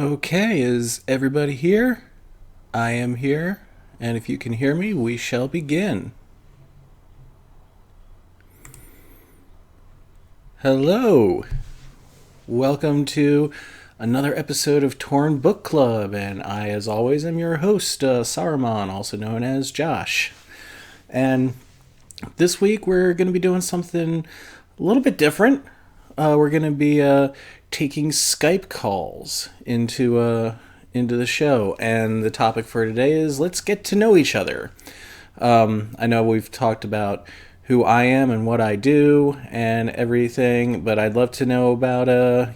Okay, is everybody here? I am here, and if you can hear me, we shall begin. Hello! Welcome to another episode of Torn Book Club, and I, as always, am your host, Saruman, also known as Josh. And this week we're going to be doing something a little bit different. We're going to be taking Skype calls into the show, and the topic for today is let's get to know each other. I know we've talked about who I am and what I do and everything, but I'd love to know about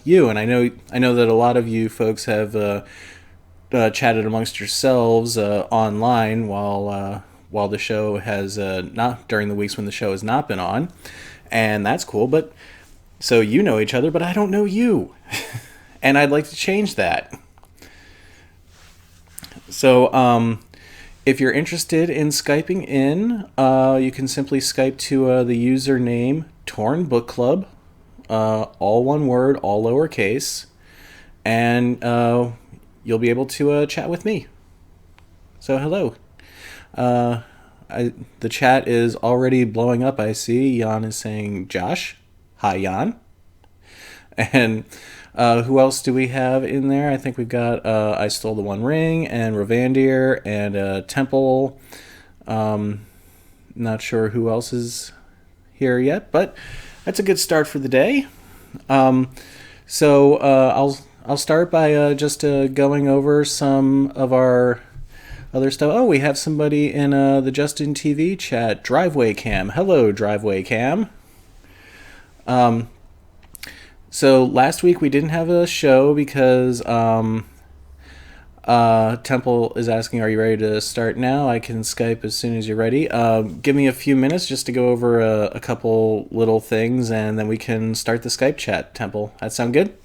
you. And I know that a lot of you folks have chatted amongst yourselves online while the show has not during the weeks when the show has not been on, and that's cool. But so you know each other, but I don't know you, and I'd like to change that. So, if you're interested in Skyping in, you can simply Skype to the username Torn Book Club, all one word, all lowercase, and you'll be able to chat with me. So, hello. The chat is already blowing up. I see Jan is saying, Josh. Hi, Jan. And who else do we have in there? I think we've got I Stole the One Ring and Rovandir and Temple. Not sure who else is here yet, but that's a good start for the day. So I'll start by just going over some of our other stuff. Oh, we have somebody in the Justin TV chat, Driveway Cam. Hello, Driveway Cam. So last week we didn't have a show because Temple is asking, are you ready to start now? I can Skype as soon as you're ready. Give me a few minutes just to go over a couple little things, and then we can start the Skype chat, Temple. That sound good?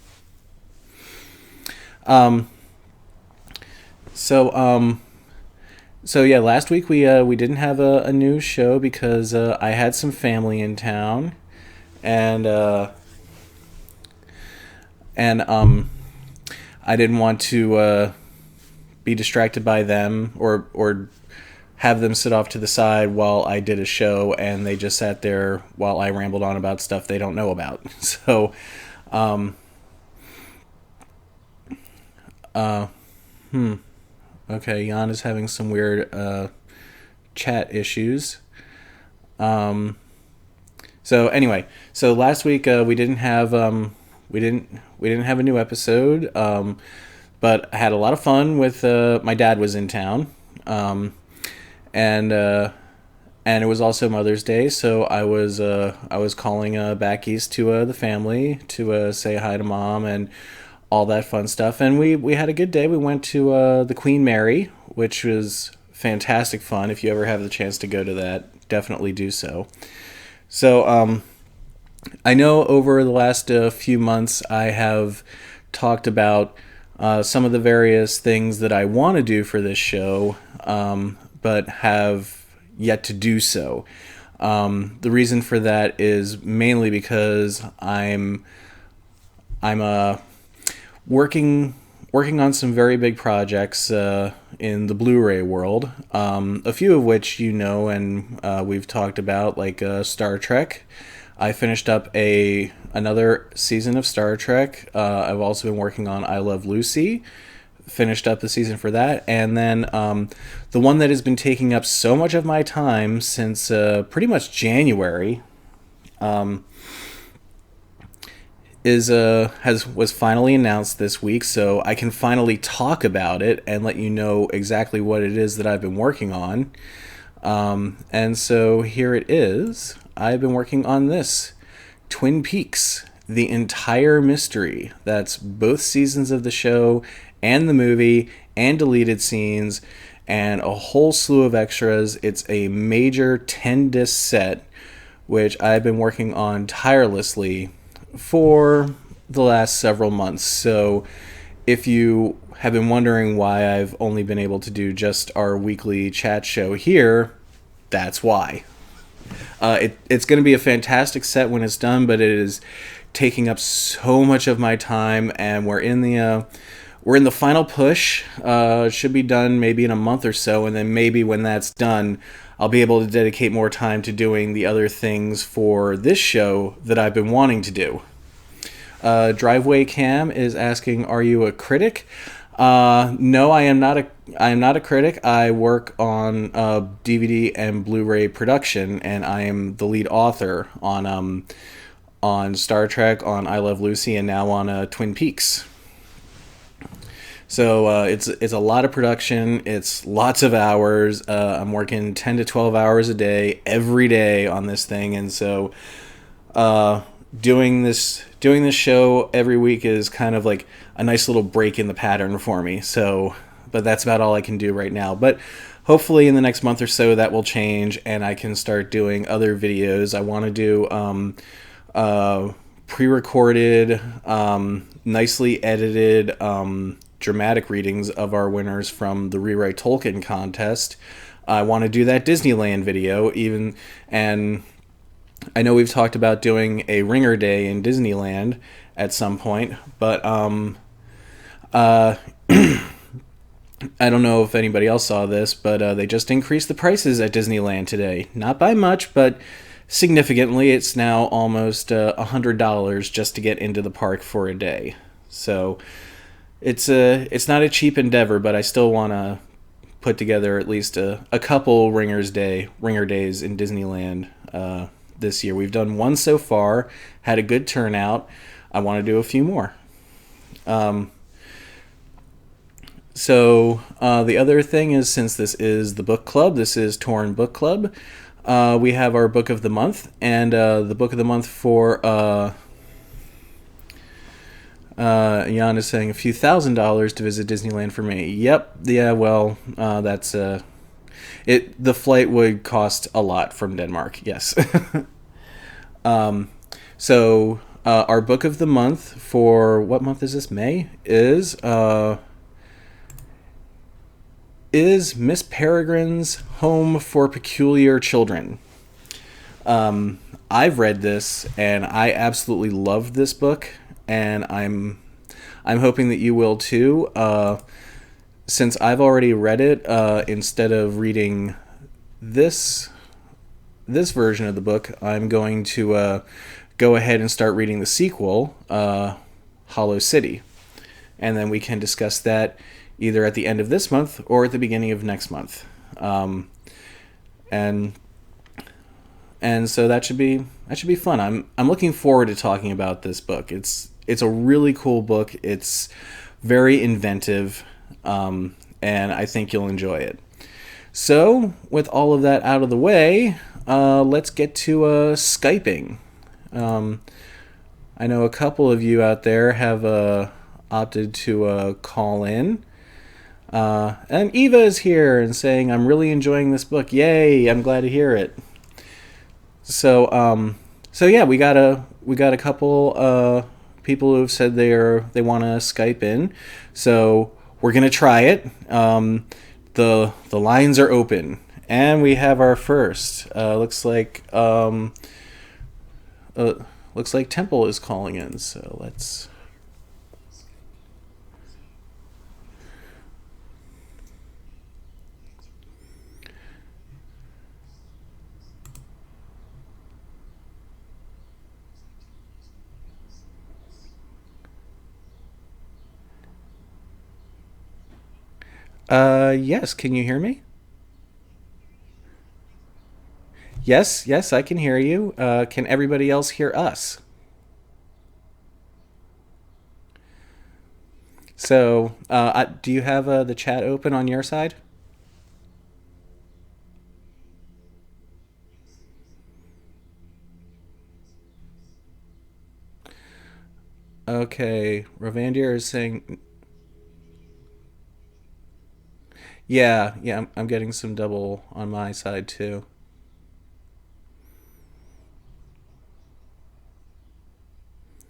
So yeah, last week we didn't have a new show because I had some family in town, and I didn't want to be distracted by them or have them sit off to the side while I did a show and they just sat there while I rambled on about stuff they don't know about. So, okay, Jan is having some weird chat issues. So anyway, so last week we didn't have we didn't have a new episode, but I had a lot of fun with my dad was in town, and it was also Mother's Day, so I was calling back east to the family to say hi to Mom and all that fun stuff, and we had a good day. We went to the Queen Mary, which was fantastic fun. If you ever have the chance to go to that, definitely do so. So I know over the last few months I have talked about some of the various things that I want to do for this show, but have yet to do so. The reason for that is mainly because I'm working on some very big projects in the Blu-ray world, a few of which you know and we've talked about, like Star Trek. I finished up another season of Star Trek. I've also been working on I Love Lucy, finished up the season for that, and then the one that has been taking up so much of my time since pretty much January was finally announced this week, so I can finally talk about it and let you know exactly what it is that I've been working on. And so here it is. I've been working on this, Twin Peaks, the entire mystery. That's both seasons of the show and the movie and deleted scenes and a whole slew of extras. It's a major 10-disc set, which I've been working on tirelessly for the last several months. So if you have been wondering why I've only been able to do just our weekly chat show here, that's why. It's going to be a fantastic set when it's done, but it is taking up so much of my time, and we're in the we're in the final push. It should be done maybe in a month or so, and then maybe when that's done, I'll be able to dedicate more time to doing the other things for this show that I've been wanting to do. Driveway Cam is asking, "Are you a critic?" No, I am not a. I am not a critic. I work on DVD and Blu-ray production, and I am the lead author on Star Trek, on I Love Lucy, and now on Twin Peaks. So it's a lot of production. It's lots of hours. I'm working 10 to 12 hours a day every day on this thing, and so doing this show every week is kind of like a nice little break in the pattern for me. So, but that's about all I can do right now. But hopefully in the next month or so that will change, and I can start doing other videos. I want to do pre-recorded, nicely edited dramatic readings of our winners from the Rewrite Tolkien contest. I want to do that Disneyland video, and I know we've talked about doing a Ringer Day in Disneyland at some point, but I don't know if anybody else saw this, but they just increased the prices at Disneyland today. Not by much, but significantly. It's now almost $100 just to get into the park for a day. So it's not a cheap endeavor, but I still want to put together at least a couple Ringer Days in Disneyland this year. We've done one so far, had a good turnout. I want to do a few more. So the other thing is, since this is the book club, this is Torn Book Club, we have our book of the month, and the book of the month for Jan is saying a few $1,000s to visit Disneyland for me. Yep, yeah, well, that's the flight would cost a lot from Denmark. Yes. So our book of the month for what month is this? May is Miss Peregrine's Home for Peculiar Children. I've read this and I absolutely loved this book, and I'm hoping that you will too. Since I've already read it, instead of reading this version of the book, I'm going to go ahead and start reading the sequel, Hollow City, and then we can discuss that either at the end of this month or at the beginning of next month. And so that should be fun. I'm looking forward to talking about this book. It's a really cool book. It's very inventive, and I think you'll enjoy it. So, with all of that out of the way, let's get to Skyping. I know a couple of you out there have opted to call in. And Eva is here and saying, "I'm really enjoying this book. Yay, I'm glad to hear it." So yeah, we got a couple people who have said they want to Skype in. So we're gonna try it. The lines are open, and we have our first. Looks like Temple is calling in. So let's. Yes, can you hear me? Yes, I can hear you. Can everybody else hear us? So, do you have the chat open on your side? Okay, Rovandir is saying, yeah, I'm getting some double on my side too.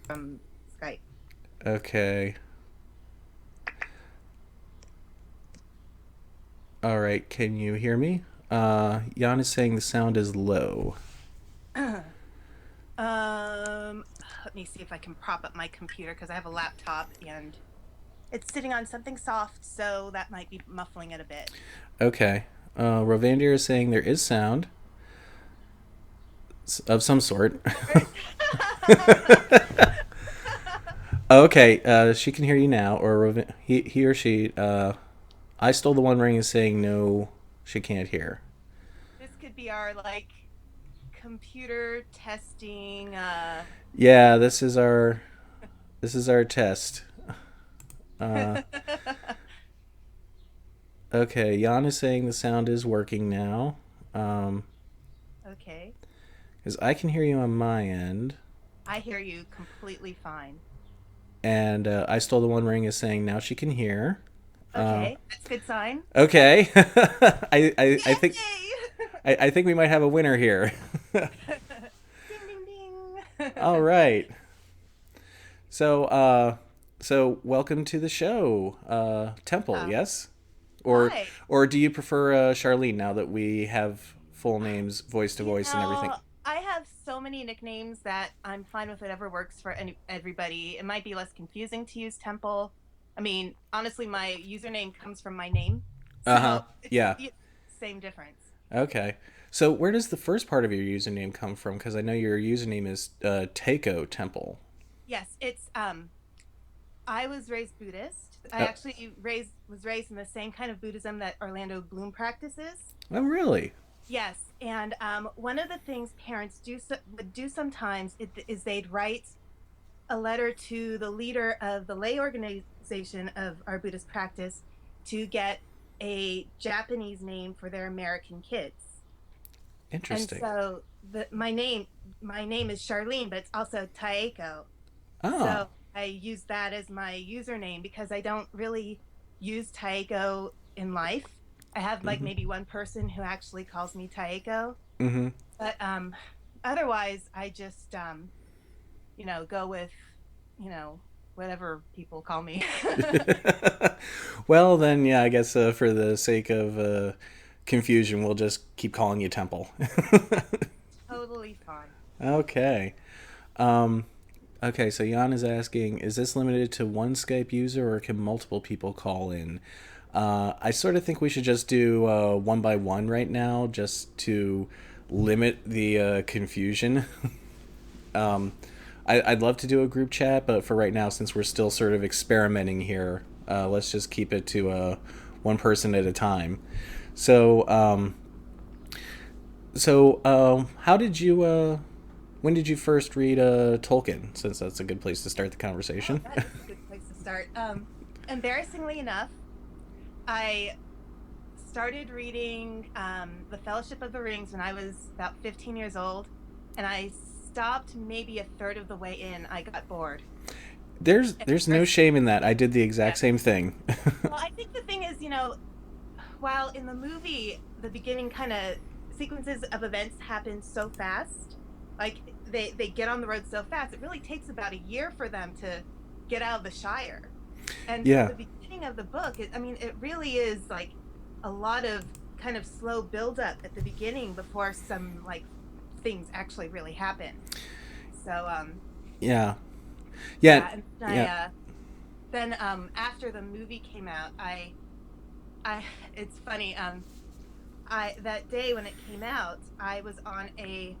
From Skype. Okay. All right, can you hear me? Jan is saying the sound is low. Let me see if I can prop up my computer because I have a laptop and It's sitting on something soft, so that might be muffling it a bit. Okay. Rovandir is saying there is sound of some sort. Okay, she can hear you now, or he or she. I stole the one ring is saying no, she can't hear. This could be our like computer testing. Yeah, this is our test. Uh, okay, Jan is saying the sound is working now. Um, Okay. because I can hear you on my end, I hear you completely fine. and I stole the one ring is saying now she can hear. Uh, Okay, that's a good sign. okay, I think Yay! I think we might have a winner here. Ding ding All ding. right. So welcome to the show, Temple. uh, Yes, or Hi. or do you prefer Charlene now that we have full names, voice to You voice, and everything? know, I have so many nicknames that I'm fine with whatever works for everybody. It might be less confusing to use Temple. I mean, honestly, my username comes from my name, Uh huh. so it's Yeah. same difference. Okay. So where does the first part of your username come from? Because I know your username is Takeo Temple. Yes, it's I was raised Buddhist. I Uh, actually was raised in the same kind of Buddhism that Orlando Bloom practices. oh, really? Yes, and one of the things parents would do sometimes is they'd write a letter to the leader of the lay organization of our Buddhist practice to get a Japanese name for their American kids. And Interesting. so my name is Charlene, but it's also Taeko. Oh. So I use that as my username because I don't really use Taeko in life. I have like Mm-hmm. maybe one person who actually calls me Taeko, Mm-hmm. but otherwise I just go with, you know, whatever people call me. Well, then, yeah, I guess for the sake of confusion, we'll just keep calling you Temple. That's totally fine. Okay. Um, okay, so Jan is asking, is this limited to one Skype user or can multiple people call in? I sort of think we should just do one by one right now just to limit the confusion. I'd love to do a group chat, but for right now, since we're still sort of experimenting here, let's just keep it to one person at a time. So, how did you? When did you first read Tolkien? Since that's a good place to start the Oh, conversation. that is a good place to start. Embarrassingly enough, I started reading The Fellowship of the Rings when I was about 15 years old, and I stopped maybe a third of the way in. I got bored. At There's no first, shame in that. I did the yeah. exact same thing. Well, I think the thing is, while in the movie, the beginning kind of sequences of events happen so fast, like they get on the road so fast, it really takes about a year for them to get out of the Shire. And so Yeah. the beginning of the book, I mean, it really is like a lot of kind of slow buildup at the beginning before some like things actually really happen. So Yeah. Yeah. yeah, and Yeah. then after the movie came out, I it's funny, I that day when it came out, I was on a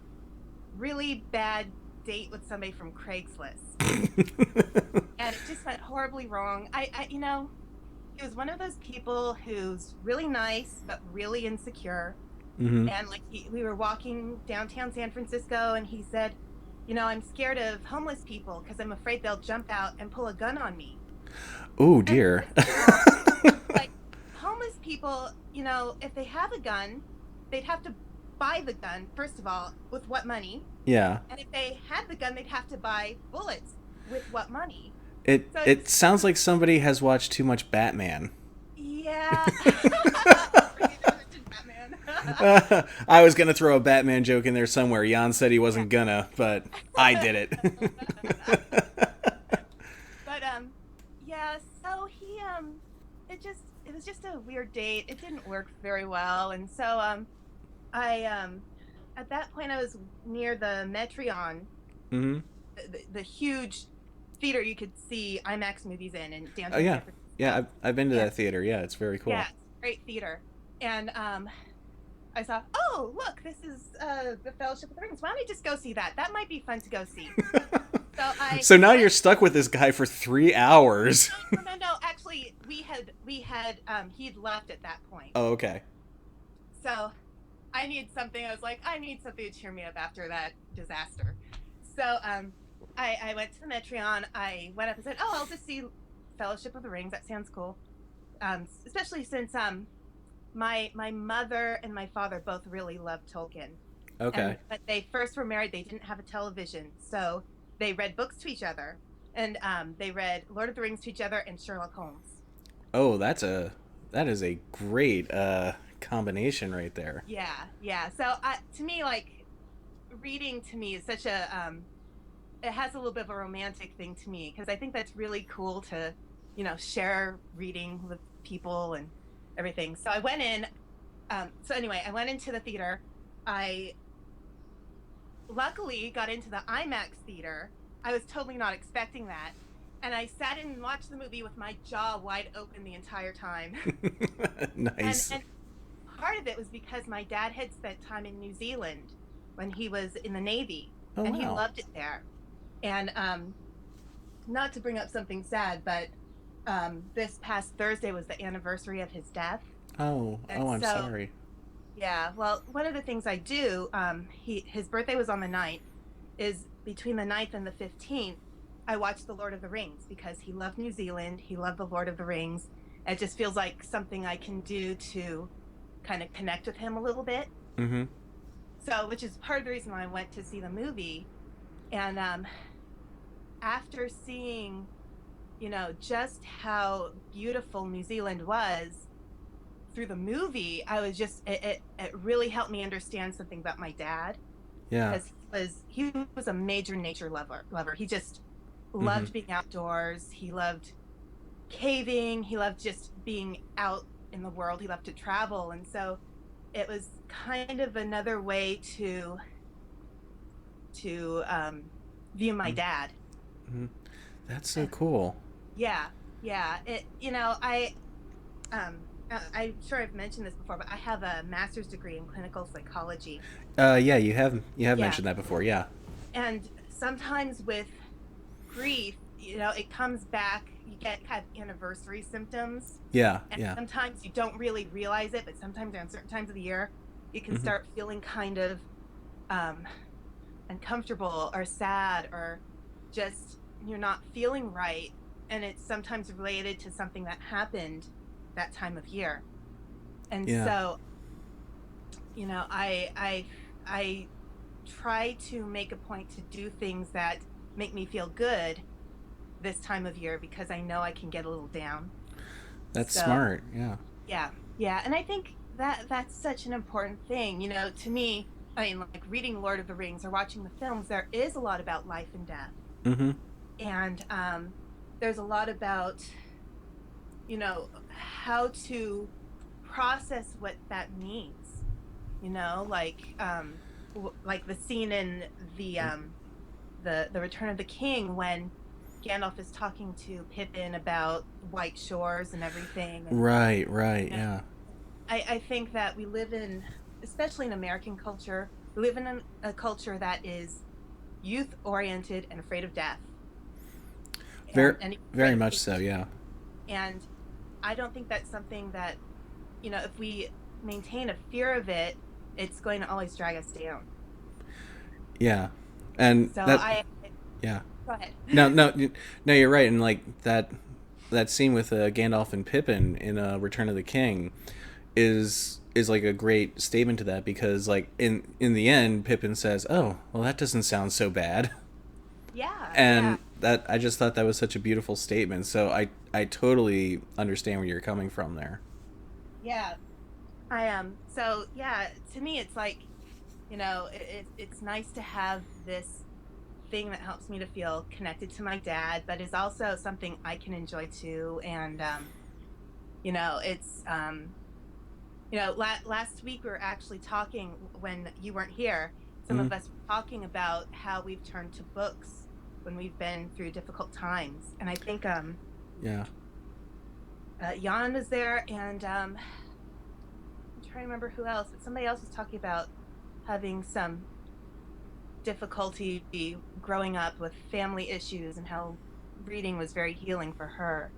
really bad date with somebody from Craigslist, and it just went horribly wrong. He was one of those people who's really nice but really insecure. Mm-hmm. And like we were walking downtown San Francisco, and he said, I'm scared of homeless people because I'm afraid they'll jump out and pull a gun on me. Oh And dear. first of all, like homeless people, if they have a gun, they'd have to buy the gun, first of all, with what money? Yeah. And if they had the gun, they'd have to buy bullets with what money? It So it it's sounds like somebody has watched too much Batman. yeah. Are you gonna mention Batman? I was gonna throw a Batman joke in there somewhere. Jan said he wasn't gonna, but I did it. But yeah, so it was just a weird date. It didn't work very well. And so I at that point I was near the Metreon, Mm-hmm. the huge theater you could see IMAX movies in and Oh Dances with yeah, Different yeah. Stars. I've been to Yeah, that theater. Yeah, it's very yeah, cool. it's great theater. And I saw, oh look, this is the Fellowship of the Rings. Why don't I just go see that? That might be fun to go see. So I So now you're went. stuck with this guy for 3 hours. No. Actually, we had he'd left at that point. Oh, okay. So I need something. I was like, I need something to cheer me up after that disaster. So I went to the Metreon. I went up and said, oh, I'll just see Fellowship of the Rings. That sounds cool. Especially since my mother and my father both really loved Tolkien. And Okay. when they first were married, they didn't have a television, so they read books to each other, and they read Lord of the Rings to each other and Sherlock Holmes. Oh, that is a great combination right there. Yeah, yeah. So to me, like reading to me is such a it has a little bit of a romantic thing to me because I think that's really cool to, share reading with people and everything. So I went in. So anyway, I went into the theater. I luckily got into the IMAX theater. I was totally not expecting that. And I sat in and watched the movie with my jaw wide open the entire time. and Nice. and part of it was because my dad had spent time in New Zealand when he was in the Navy, Oh and he wow. loved it there. And not to bring up something sad, but this past Thursday was the anniversary of his death. Oh, And oh, I'm so, sorry. yeah, well, one of the things I do, his birthday was on the 9th, is between the 9th and the 15th, I watch The Lord of the Rings because he loved New Zealand, he loved The Lord of the Rings. It just feels like something I can do to kind of connect with him a little bit. Mm-hmm. So, which is part of the reason why I went to see the movie. And after seeing, just how beautiful New Zealand was through the movie, I was just it really helped me understand something about my dad Yeah. because he was a major nature lover. He just Mm-hmm. loved being outdoors. He loved caving. He loved just being out in the world. He loved to travel, and so it was kind of another way to view my dad. Mm-hmm. That's so And cool. yeah, yeah. I'm sure I've mentioned this before, but I have a master's degree in clinical psychology. Yeah, you have Yeah. mentioned that before. Yeah. And sometimes with grief, it comes back, you get kind of anniversary symptoms. Yeah. And Yeah. sometimes you don't really realize it, but sometimes on certain times of the year, you can Mm-hmm. start feeling kind of um, uncomfortable or sad or just you're not feeling right. And it's sometimes related to something that happened that time of year. And Yeah. so, I try to make a point to do things that make me feel good this time of year because I know I can get a little down. That's So, smart. Yeah. yeah. Yeah, and I think that that's such an important thing, to me. I mean, like reading Lord of the Rings or watching the films, there is a lot about life and death. Mm-hmm. And there's a lot about, how to process what that means, like the scene in the Return of the King when Gandalf is talking to Pippin about White Shores and everything. And Right. Right. you know, Yeah. I think that we live in, especially in American culture, we live in a culture that is youth oriented and afraid of death Very, and very afraid of much so. age. Yeah. And I don't think that's something that, if we maintain a fear of it, it's going to always drag us down. Yeah. And So that. Yeah. go ahead. No. No. No. You're right. And like that scene with Gandalf and Pippin in Return of the King is like a great statement to that because like in the end Pippin says, "Oh, well that doesn't sound so bad." Yeah, yeah, And that I just thought that was such a beautiful statement. So I totally understand where you're coming from there. yeah. I am. So yeah, to me, it's like, it's nice to have this thing that helps me to feel connected to my dad, but is also something I can enjoy too. And it's last week we were actually talking when you weren't here. Some Mm-hmm. of us were talking about how we've turned to books when we've been through difficult times. And I think Yeah. Jan was there, and I'm trying to remember who else, but somebody else was talking about having some difficulty growing up with family issues and how reading was very healing for her.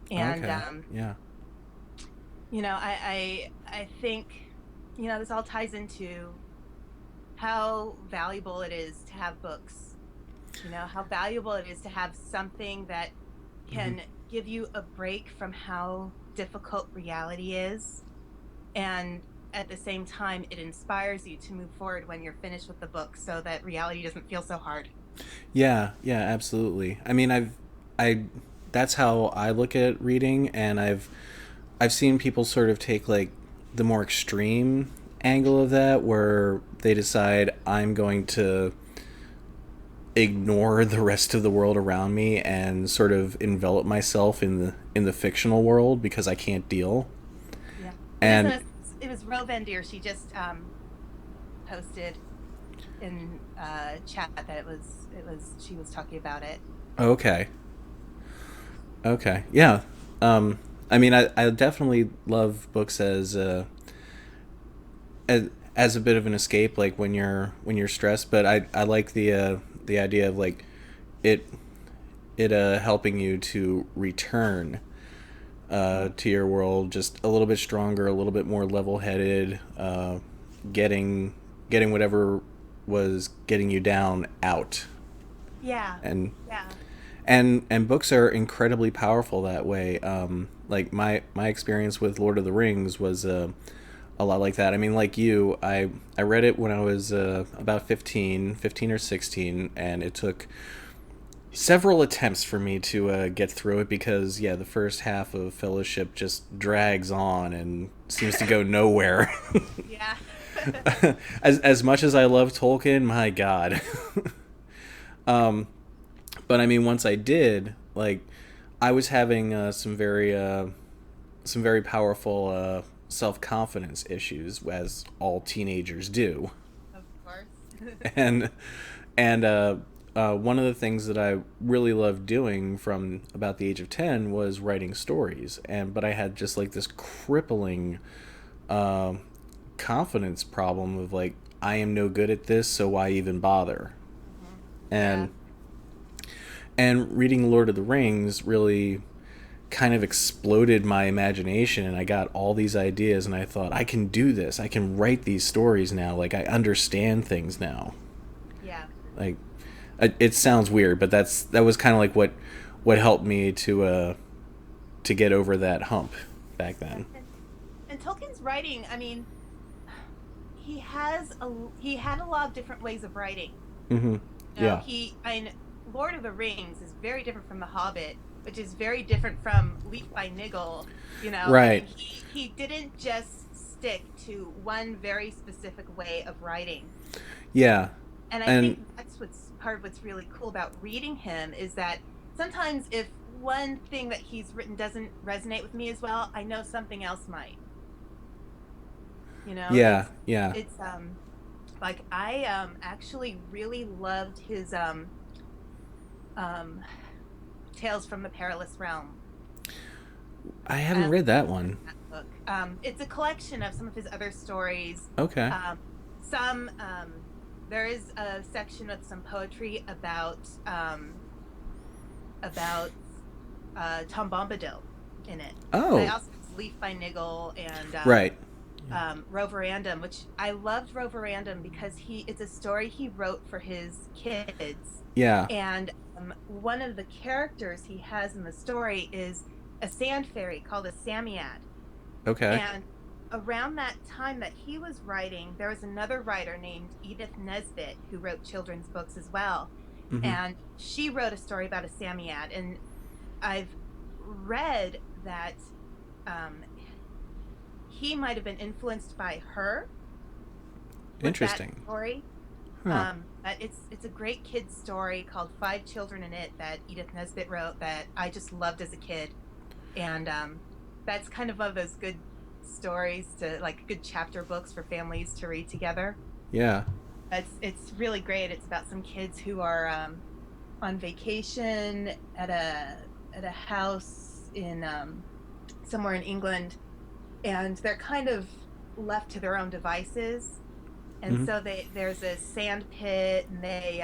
And Okay. Yeah. I think this all ties into how valuable it is to have books. How valuable it is to have something that Hmm. can give you a break from how difficult reality is, and at the same time it inspires you to move forward when you're finished with the book so that reality doesn't feel so hard. Yeah. Yeah. Absolutely. I mean, I, that's how I look at reading, and I've seen people sort of take like the more extreme angle of that, where they decide I'm going to ignore the rest of the world around me and sort of envelop myself in the fictional world because I can't deal. Yeah. And It was Rovendier. She just posted in chat that it was she was talking about it. okay, okay, yeah. I mean, I definitely love books as a bit of an escape, like when you're stressed. But I like the idea of like it helping you to return to your world just a little bit stronger, a little bit more level headed, getting whatever was getting you down out. Yeah. And Yeah. books are incredibly powerful that way. Like my experience with Lord of the Rings was a lot like that. I mean, like you, I read it when I was about 15 or 16, and it took several attempts for me to get through it because, yeah, the first half of Fellowship just drags on and seems to go nowhere. Yeah. As much as I love Tolkien, my God. But I mean, once I did, like, I was having some very powerful self confidence issues, as all teenagers do. Of course. and one of the things that I really loved doing from about the age of 10 was writing stories, but I had just like this crippling uh, confidence problem of like, I am no good at this, so why even bother? Yeah. And reading Lord of the Rings really kind of exploded my imagination, and I got all these ideas, and I thought, I can do this, I can write these stories now, like I understand things now. Yeah. Like, it sounds weird, but that was kind of like what helped me to get over that hump back Yeah. then. And Tolkien's writing, I mean, he had a lot of different ways of writing. Mm-hmm. Yeah. Lord of the Rings is very different from The Hobbit, which is very different from Leaf by Niggle. I Right. mean, he didn't just stick to one very specific way of writing. Yeah. And I And think that's what's part of what's really cool about reading him, is that sometimes if one thing that he's written doesn't resonate with me as well, I know something else might. yeah, It's yeah. it's like I actually really loved his um Tales from the Perilous Realm. I I haven't don't know read if that you've read one. that book. It's a collection of some of his other stories. Okay. Um, some There is a section with some poetry about Tom Bombadil in it. But I Oh, also have Leaf by Niggle and right. Roverandom, which I loved Roverandom because it's a story he wrote for his kids, Yeah. and one of the characters he has in the story is a sand fairy called a Samiad. Okay. And around that time that he was writing, there was another writer named Edith Nesbit who wrote children's books as well, Mm-hmm. and she wrote a story about a Samiad. And I've read that um, he might have been influenced by her with that Interesting. story. Huh. But it's a great kid's story called Five Children in It that Edith Nesbit wrote that I just loved as a kid, and that's kind of one of those good stories to like good chapter books for families to read together. Yeah. It's really great. It's about some kids who are on vacation at a house in somewhere in England, and they're kind of left to their own devices. And Hmm. so there's a sand pit, and they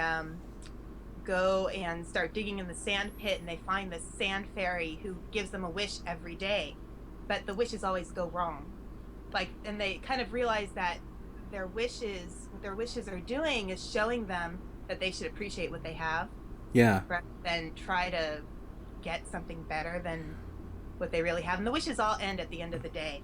go and start digging in the sand pit, and they find this sand fairy who gives them a wish every day, but the wishes always go wrong. Like, and they kind of realize that what their wishes are doing is showing them that they should appreciate what they have Yeah. rather than try to get something better than what they really have. And the wishes all end at the end of the day.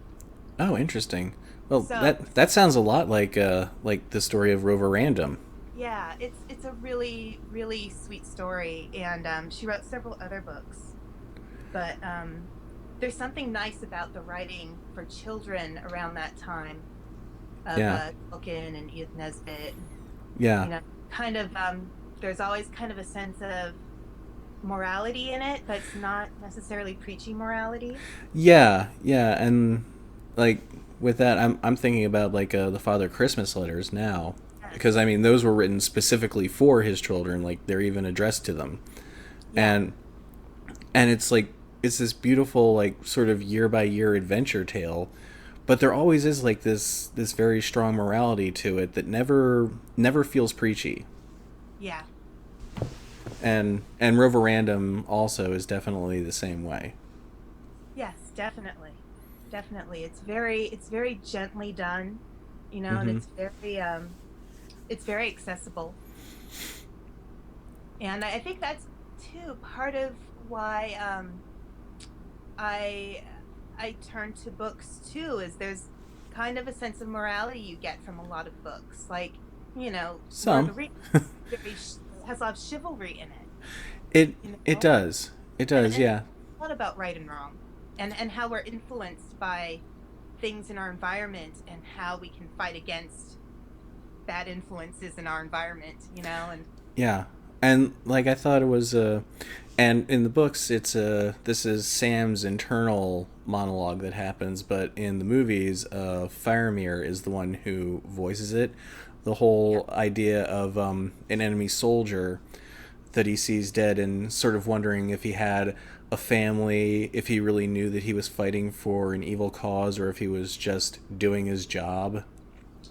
Oh, interesting. Well, So that sounds a lot like the story of Rover Random. yeah, it's a really really sweet story, and she wrote several other books. But there's something nice about the writing for children around that time of Yeah. Tolkien and Edith Nesbit. Yeah. You know, kind of there's always kind of a sense of morality in it, but it's not necessarily preachy morality. Yeah. Yeah. And like with that, I'm thinking about like the Father Christmas letters now, Yes. because I mean those were written specifically for his children. Like they're even addressed to them, Yeah. and it's like it's this beautiful like sort of year by year adventure tale, but there always is like this very strong morality to it that never feels preachy. Yeah. And Rover Random also is definitely the same way. Yes, definitely. Definitely. It's very gently done, and Hmm. it's very accessible. And I think that's too part of why I I turn to books too, is there's kind of a sense of morality you get from a lot of books. Like, Lord of Some. the Rings has a lot of chivalry in it, it you it know? does. It does. And Yeah. a lot about right and wrong, and how we're influenced by things in our environment, and how we can fight against bad influences in our environment, and Yeah. And like I thought it was and in the books it's this is Sam's internal monologue that happens, but in the movies Faramir is the one who voices it. The yeah, whole idea of an enemy soldier that he sees dead and sort of wondering if he had a family, if he really knew that he was fighting for an evil cause or if he was just doing his job.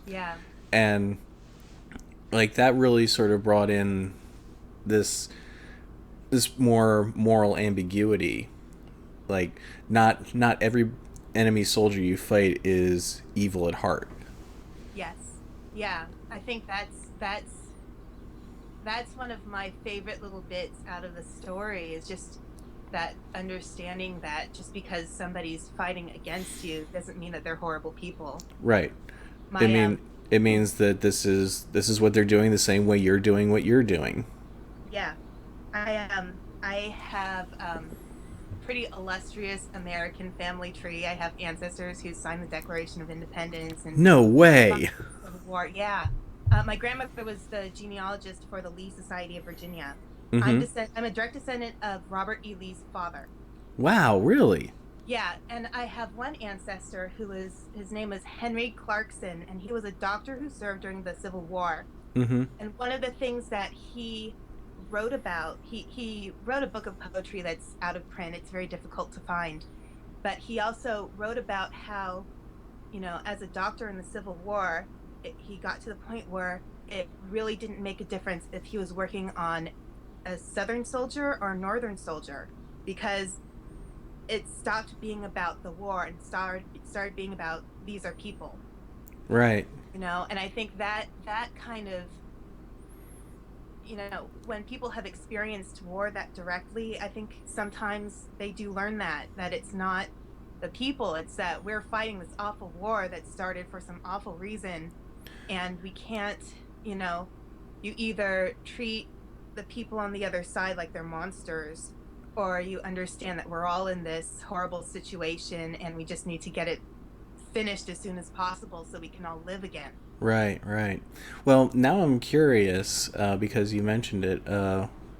yeah, And like that really sort of brought in this more moral ambiguity. Like not every enemy soldier you fight is evil at heart. yes, yeah. I think that's one of my favorite little bits out of the story, is just that understanding that just because somebody's fighting against you doesn't mean that they're horrible people. Right. It My mean it means that this is what they're doing the same way you're doing what you're doing. Yeah, I have a pretty illustrious American family tree. I have ancestors who signed the Declaration of Independence and No fought way. in the Civil War. Yeah, my grandmother was the genealogist for the Lee Society of Virginia. Mm-hmm. I'm a direct descendant of Robert E. Lee's father. Wow, really? Yeah, and I have one ancestor his name was Henry Clarkson, and he was a doctor who served during the Civil War. Mm-hmm. And one of the things that he wrote about, he wrote a book of poetry that's out of print. It's very difficult to find. But he also wrote about how, as a doctor in the Civil War, he got to the point where it really didn't make a difference if he was working on a Southern soldier or a Northern soldier, because it stopped being about the war and started being about, these are people, Right. and I think that kind of, when people have experienced war that directly, I think sometimes they do learn that it's not the people, it's that we're fighting this awful war that started for some awful reason, and we can't, you know, you either treat the people on the other side like they're monsters, or you understand that we're all in this horrible situation and we just need to get it finished as soon as possible so we can all live again. Right, right. Well, now I'm curious because you mentioned it.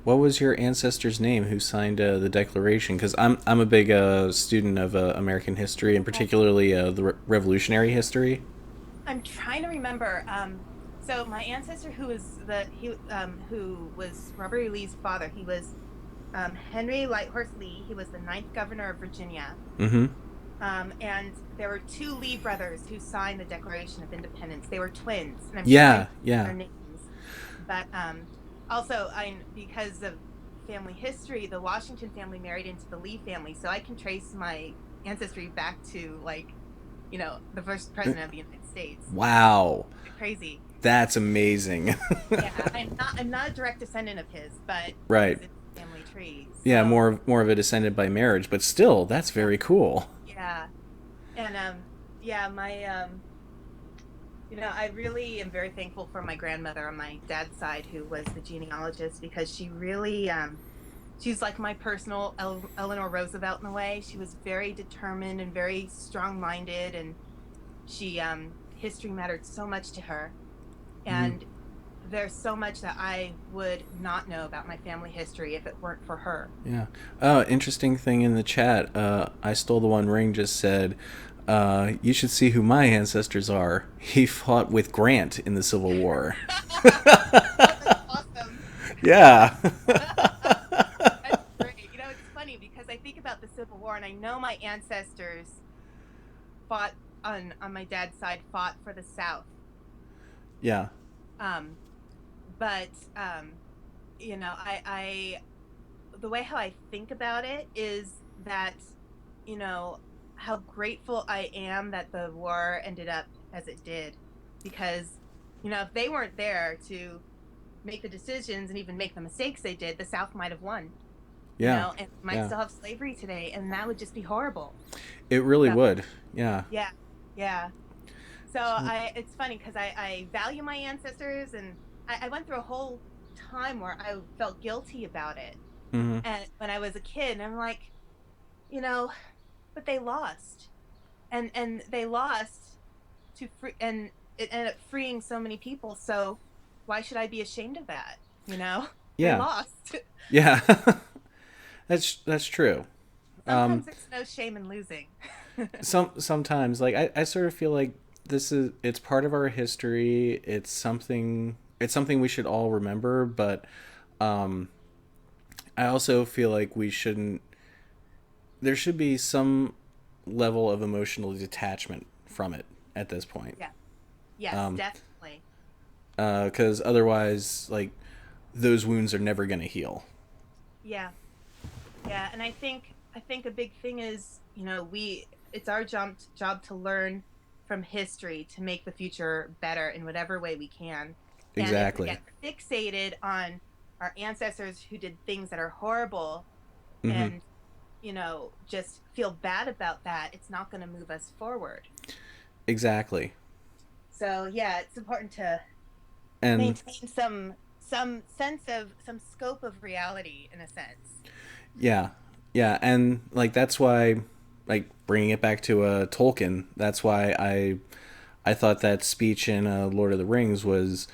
What was your ancestor's name who signed the Declaration? Because I'm a big student of American history and Oh, particularly the Revolutionary history. I'm trying to remember. So my ancestor, who was Robert E. Lee's father, he was Henry Lighthorse Lee. He was the ninth governor of Virginia. Mm-hmm. And there were two Lee brothers who signed the Declaration of Independence. They were twins, and I'm trying Yeah, to remember yeah. their names. But also, because of family history, the Washington family married into the Lee family, so I can trace my ancestry back to, like, the first president of the United States. Wow. Crazy. That's amazing. Yeah, I'm not a direct descendant of his, but Right. he's in the family tree. Yeah, So more of a descendant by marriage, but still, that's very cool. yeah, and yeah, my I really am very thankful for my grandmother on my dad's side, who was the genealogist, because she really she's like my personal Eleanor Roosevelt in a way. She was very determined and very strong-minded, and she history mattered so much to her. Mm-hmm. And there's so much that I would not know about my family history if it weren't for her. Yeah. Interesting thing in the chat. I Stole the One Ring just said, you should see who my ancestors are. He fought with Grant in the Civil War. Oh, that's awesome. Yeah. That's great. It's funny because I think about the Civil War, and I know my ancestors fought on my dad's side, fought for the South. Yeah. Um, but I the way how I think about it is that, how grateful I am that the war ended up as it did, because, if they weren't there to make the decisions and even make the mistakes they did, the South might have won. Yeah. And might Yeah. still have slavery today, and that would just be horrible. It really So, would. Yeah. yeah, yeah. So it's funny because I value my ancestors, and I went through a whole time where I felt guilty about it. Mm-hmm. And when I was a kid, and I'm like, but they lost, and they lost to free, and it ended up freeing so many people. So why should I be ashamed of that? They Yeah. lost. Yeah. That's true. Sometimes there's no shame in losing. Sometimes, like, I sort of feel like it's part of our history. It's something we should all remember, but um I also feel like we shouldn't there should be some level of emotional detachment from it at this point. Yeah. Yes, um definitely. because otherwise, like, those wounds are never going to heal. Yeah. Yeah, and I think a big thing is, it's our job to learn from history to make the future better in whatever way we can. And if we Exactly. get fixated on our ancestors who did things that are horrible, Hmm. and just feel bad about that, it's not going to move us forward. Exactly. So yeah, it's important to And maintain some sense of some scope of reality, in a sense. yeah, yeah, and, like, that's why, like, bringing it back to Tolkien, that's why I thought that speech in Lord of the Rings was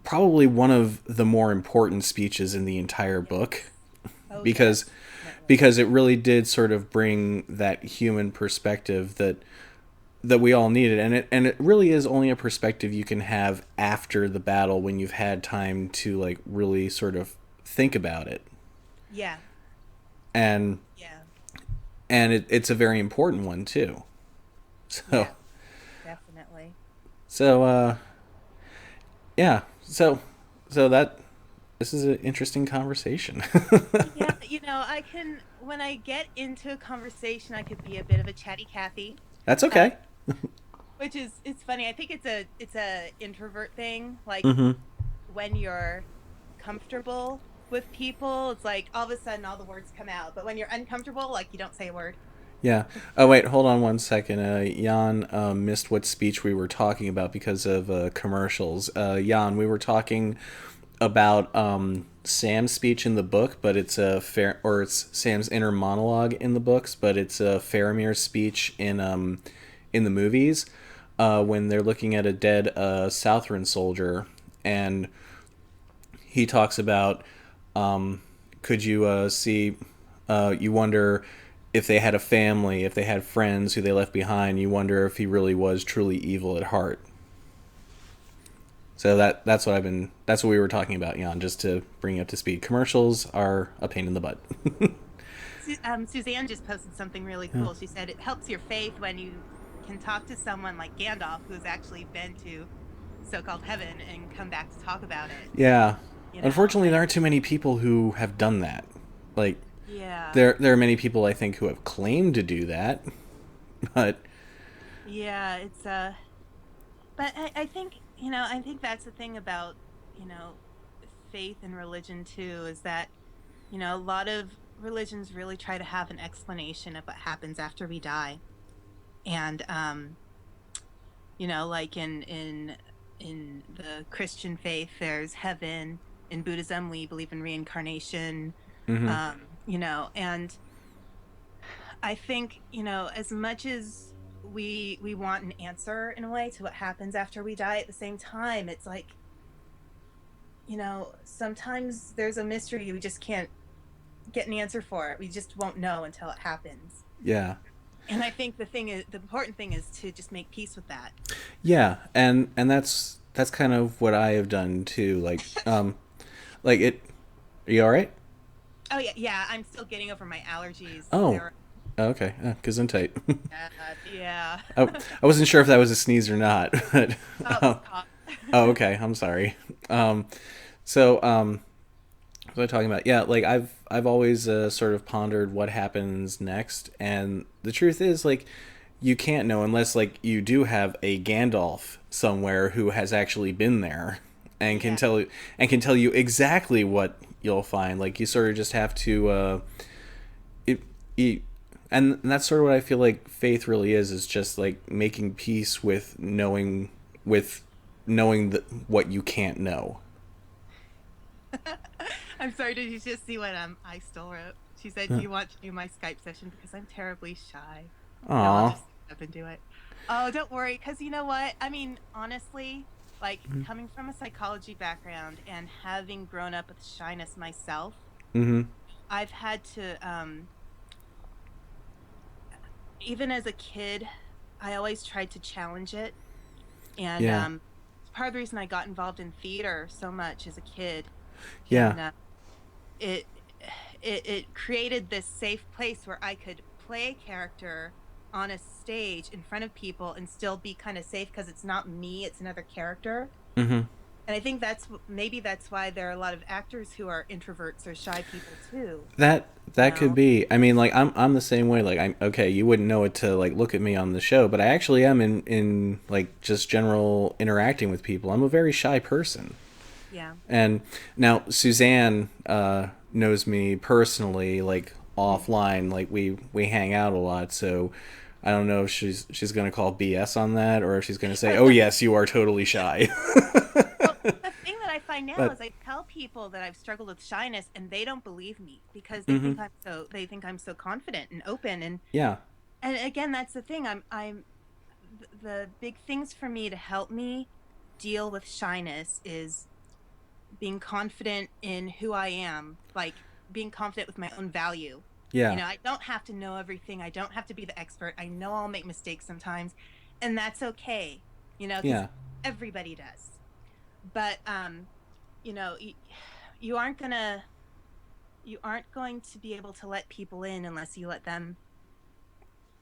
probably one of the more important speeches in the entire Yes. book, Oh yes, because definitely. it really did sort of bring that human perspective that we all needed, and it really is only a perspective you can have after the battle, when you've had time to, like, really sort of think about it. Yeah. and Yeah. it's a very important one too. So Yeah, definitely. so yeah, so that this is an interesting conversation. Yeah, when I get into a conversation, I could be a bit of a chatty Cathy. That's Uh, okay. which is it's funny. I think it's a introvert thing. Like, Mm-hmm. when you're comfortable with people, it's like all of a sudden all the words come out. But when you're uncomfortable, like, you don't say a word. Yeah. Oh wait, hold on one second. Jan missed what speech we were talking about because of commercials. Jan, we were talking about Sam's speech in the book, but it's it's Sam's inner monologue in the books, but it's Faramir's speech in the movies, when they're looking at a dead Southron soldier, and he talks about, could you see, you wonder if they had a family, if they had friends who they left behind, you wonder if he really was truly evil at heart. So that's what we were talking about, Jan, just to bring you up to speed. Commercials are a pain in the butt. Suzanne just posted something really Yeah. cool. She said it helps your faith when you can talk to someone like Gandalf, who's actually been to so-called heaven and come back to talk about it. Yeah. You know, Unfortunately, like, there aren't too many people who have done that. Like, yeah, there are many people I think who have claimed to do that, but yeah, it's but I think, I think that's the thing about, you know, faith and religion too, is that, a lot of religions really try to have an explanation of what happens after we die. And like in the Christian faith, there's heaven. In Buddhism, we believe in reincarnation. mm-hmm. And I think, as much as we want an answer in a way to what happens after we die, at the same time, it's like, sometimes there's a mystery we just can't get an answer for it. We just won't know until it happens. Yeah. And I think the important thing is to just make peace with that. Yeah, and that's kind of what I have done too. Like it. Are you all right? Oh yeah, yeah. I'm still getting over my allergies. Oh, They're okay. Gesundheit. yeah. I wasn't sure if that was a sneeze or not, but Oh, um, stop. oh, okay. I'm sorry. Um, so, what was I talking about? Yeah, like I've always sort of pondered what happens next, and the truth is, like, you can't know unless like you do have a Gandalf somewhere who has actually been there and Yeah. can tell you exactly what you'll find. Like you sort of just have to it, it and that's sort of what I feel like faith really is just like making peace with knowing what you can't know. I'm sorry. Did you just see what I still wrote? She said, "Do you want to do my Skype session because I'm terribly shy?" No, I'll Aw. just up and do it. Oh, don't worry, because you know what? I mean, honestly, like coming from a psychology background and having grown up with shyness myself, Mm-hmm. I've had to even as a kid, I always tried to challenge it. And Yeah. part of the reason I got involved in theater so much as a kid. Yeah. And it, it created this safe place where I could play a character on a stage in front of people and still be kind of safe because it's not me, it's another character. Mm-hmm. And I think maybe that's why there are a lot of actors who are introverts or shy people too. You That could know? be. I mean, like I'm the same way. Like I'm okay. You wouldn't know it to like look at me on the show, but I actually am in like just general interacting with people. I'm a very shy person. Yeah. And now Suzanne knows me personally, like offline. Like we hang out a lot. So I don't know if she's gonna call BS on that or if she's gonna say, "Oh yes, you are totally shy." Well, the thing that I find now But is I tell people that I've struggled with shyness and they don't believe me because mm-hmm. they think I'm so confident and open, Yeah. and again that's the thing. The big things for me to help me deal with shyness is being confident in who I am, like being confident with my own value. Yeah. I don't have to know everything. I don't have to be the expert. I know I'll make mistakes sometimes, and that's okay, because Yeah. everybody does. But you know, y- you aren't going to be able to let people in unless you let them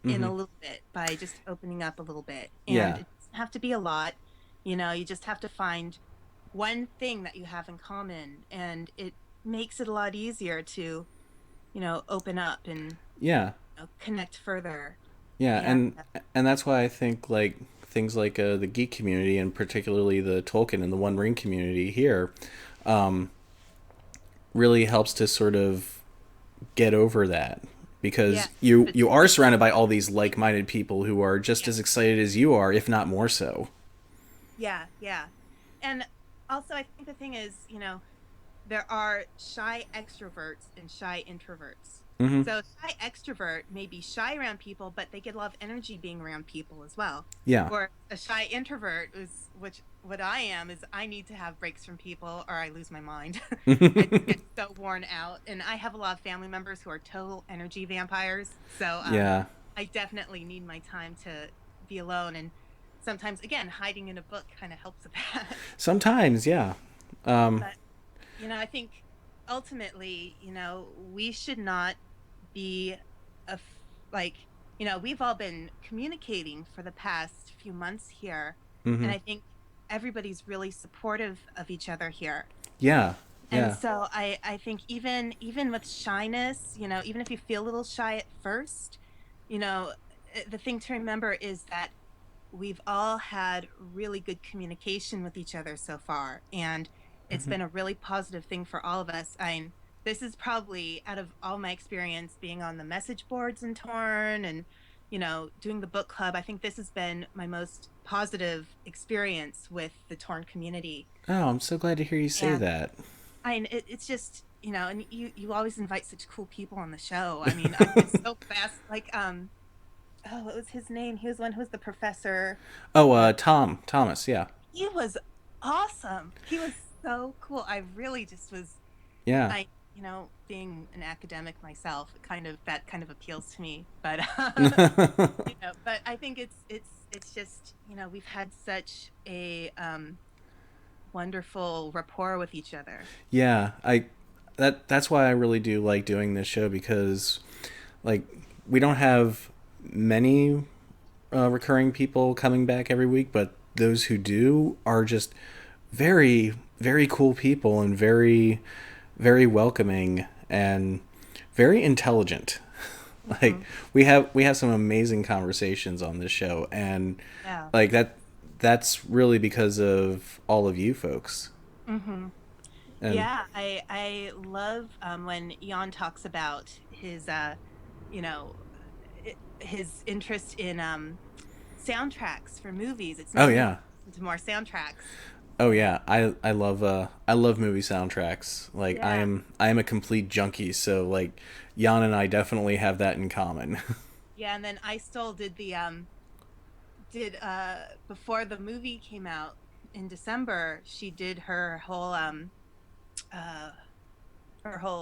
in Mm-hmm. a little bit by just opening up a little bit. And Yeah. it doesn't have to be a lot. You just have to find one thing that you have in common, and it makes it a lot easier to, open up and Yeah. connect further. Yeah, And and that's why I think like things like the geek community and particularly the Tolkien and the One Ring community here really helps to sort of get over that yeah, because but you are surrounded by all these like-minded people who are just yeah, as excited as you are, if not more so. yeah, yeah. And also, I think the thing is, there are shy extroverts and shy introverts. Mm-hmm. So, shy extrovert may be shy around people, but they get a lot of energy being around people as well. Yeah. Or a shy introvert is, which what I am is I need to have breaks from people or I lose my mind. I just get so worn out. And I have a lot of family members who are total energy vampires. So Yeah. I definitely need my time to be alone. And sometimes, again, hiding in a book kind of helps with that. Sometimes, yeah. Um, But I think ultimately, we should not be like, we've all been communicating for the past few months here, hmm and I think everybody's really supportive of each other here. Yeah, And yeah. so I think even with shyness, even if you feel a little shy at first, you know, the thing to remember is that we've all had really good communication with each other so far, and it's hmm been a really positive thing for all of us. This is probably, out of all my experience being on the message boards in Torn and doing the book club, I think this has been my most positive experience with the Torn community. Oh, I'm so glad to hear you say And that. it's just, and you always invite such cool people on the show. I mean, I'm just so fast. Like, oh, what was his name? He was one who was the professor. Oh, Uh, Thomas, yeah. he was awesome. He was so cool. I really just was, Yeah. I, being an academic myself, that kind of appeals to me. But but I think it's just, we've had such a wonderful rapport with each other. Yeah, that's why I really do like doing this show because like we don't have many recurring people coming back every week, but those who do are just very very cool people and very very welcoming and very intelligent. Like Hmm. we have some amazing conversations on this show, and Yeah. like that's really because of all of you folks. Hmm. And Yeah, I love when Jan talks about you know, his interest in soundtracks for movies. It's oh making me want yeah, to listen to more soundtracks. oh yeah, I love movie soundtracks. Like Yeah. I am a complete junkie, so like Jan and I definitely have that in common. Yeah, and then I still did before the movie came out in December, she did uh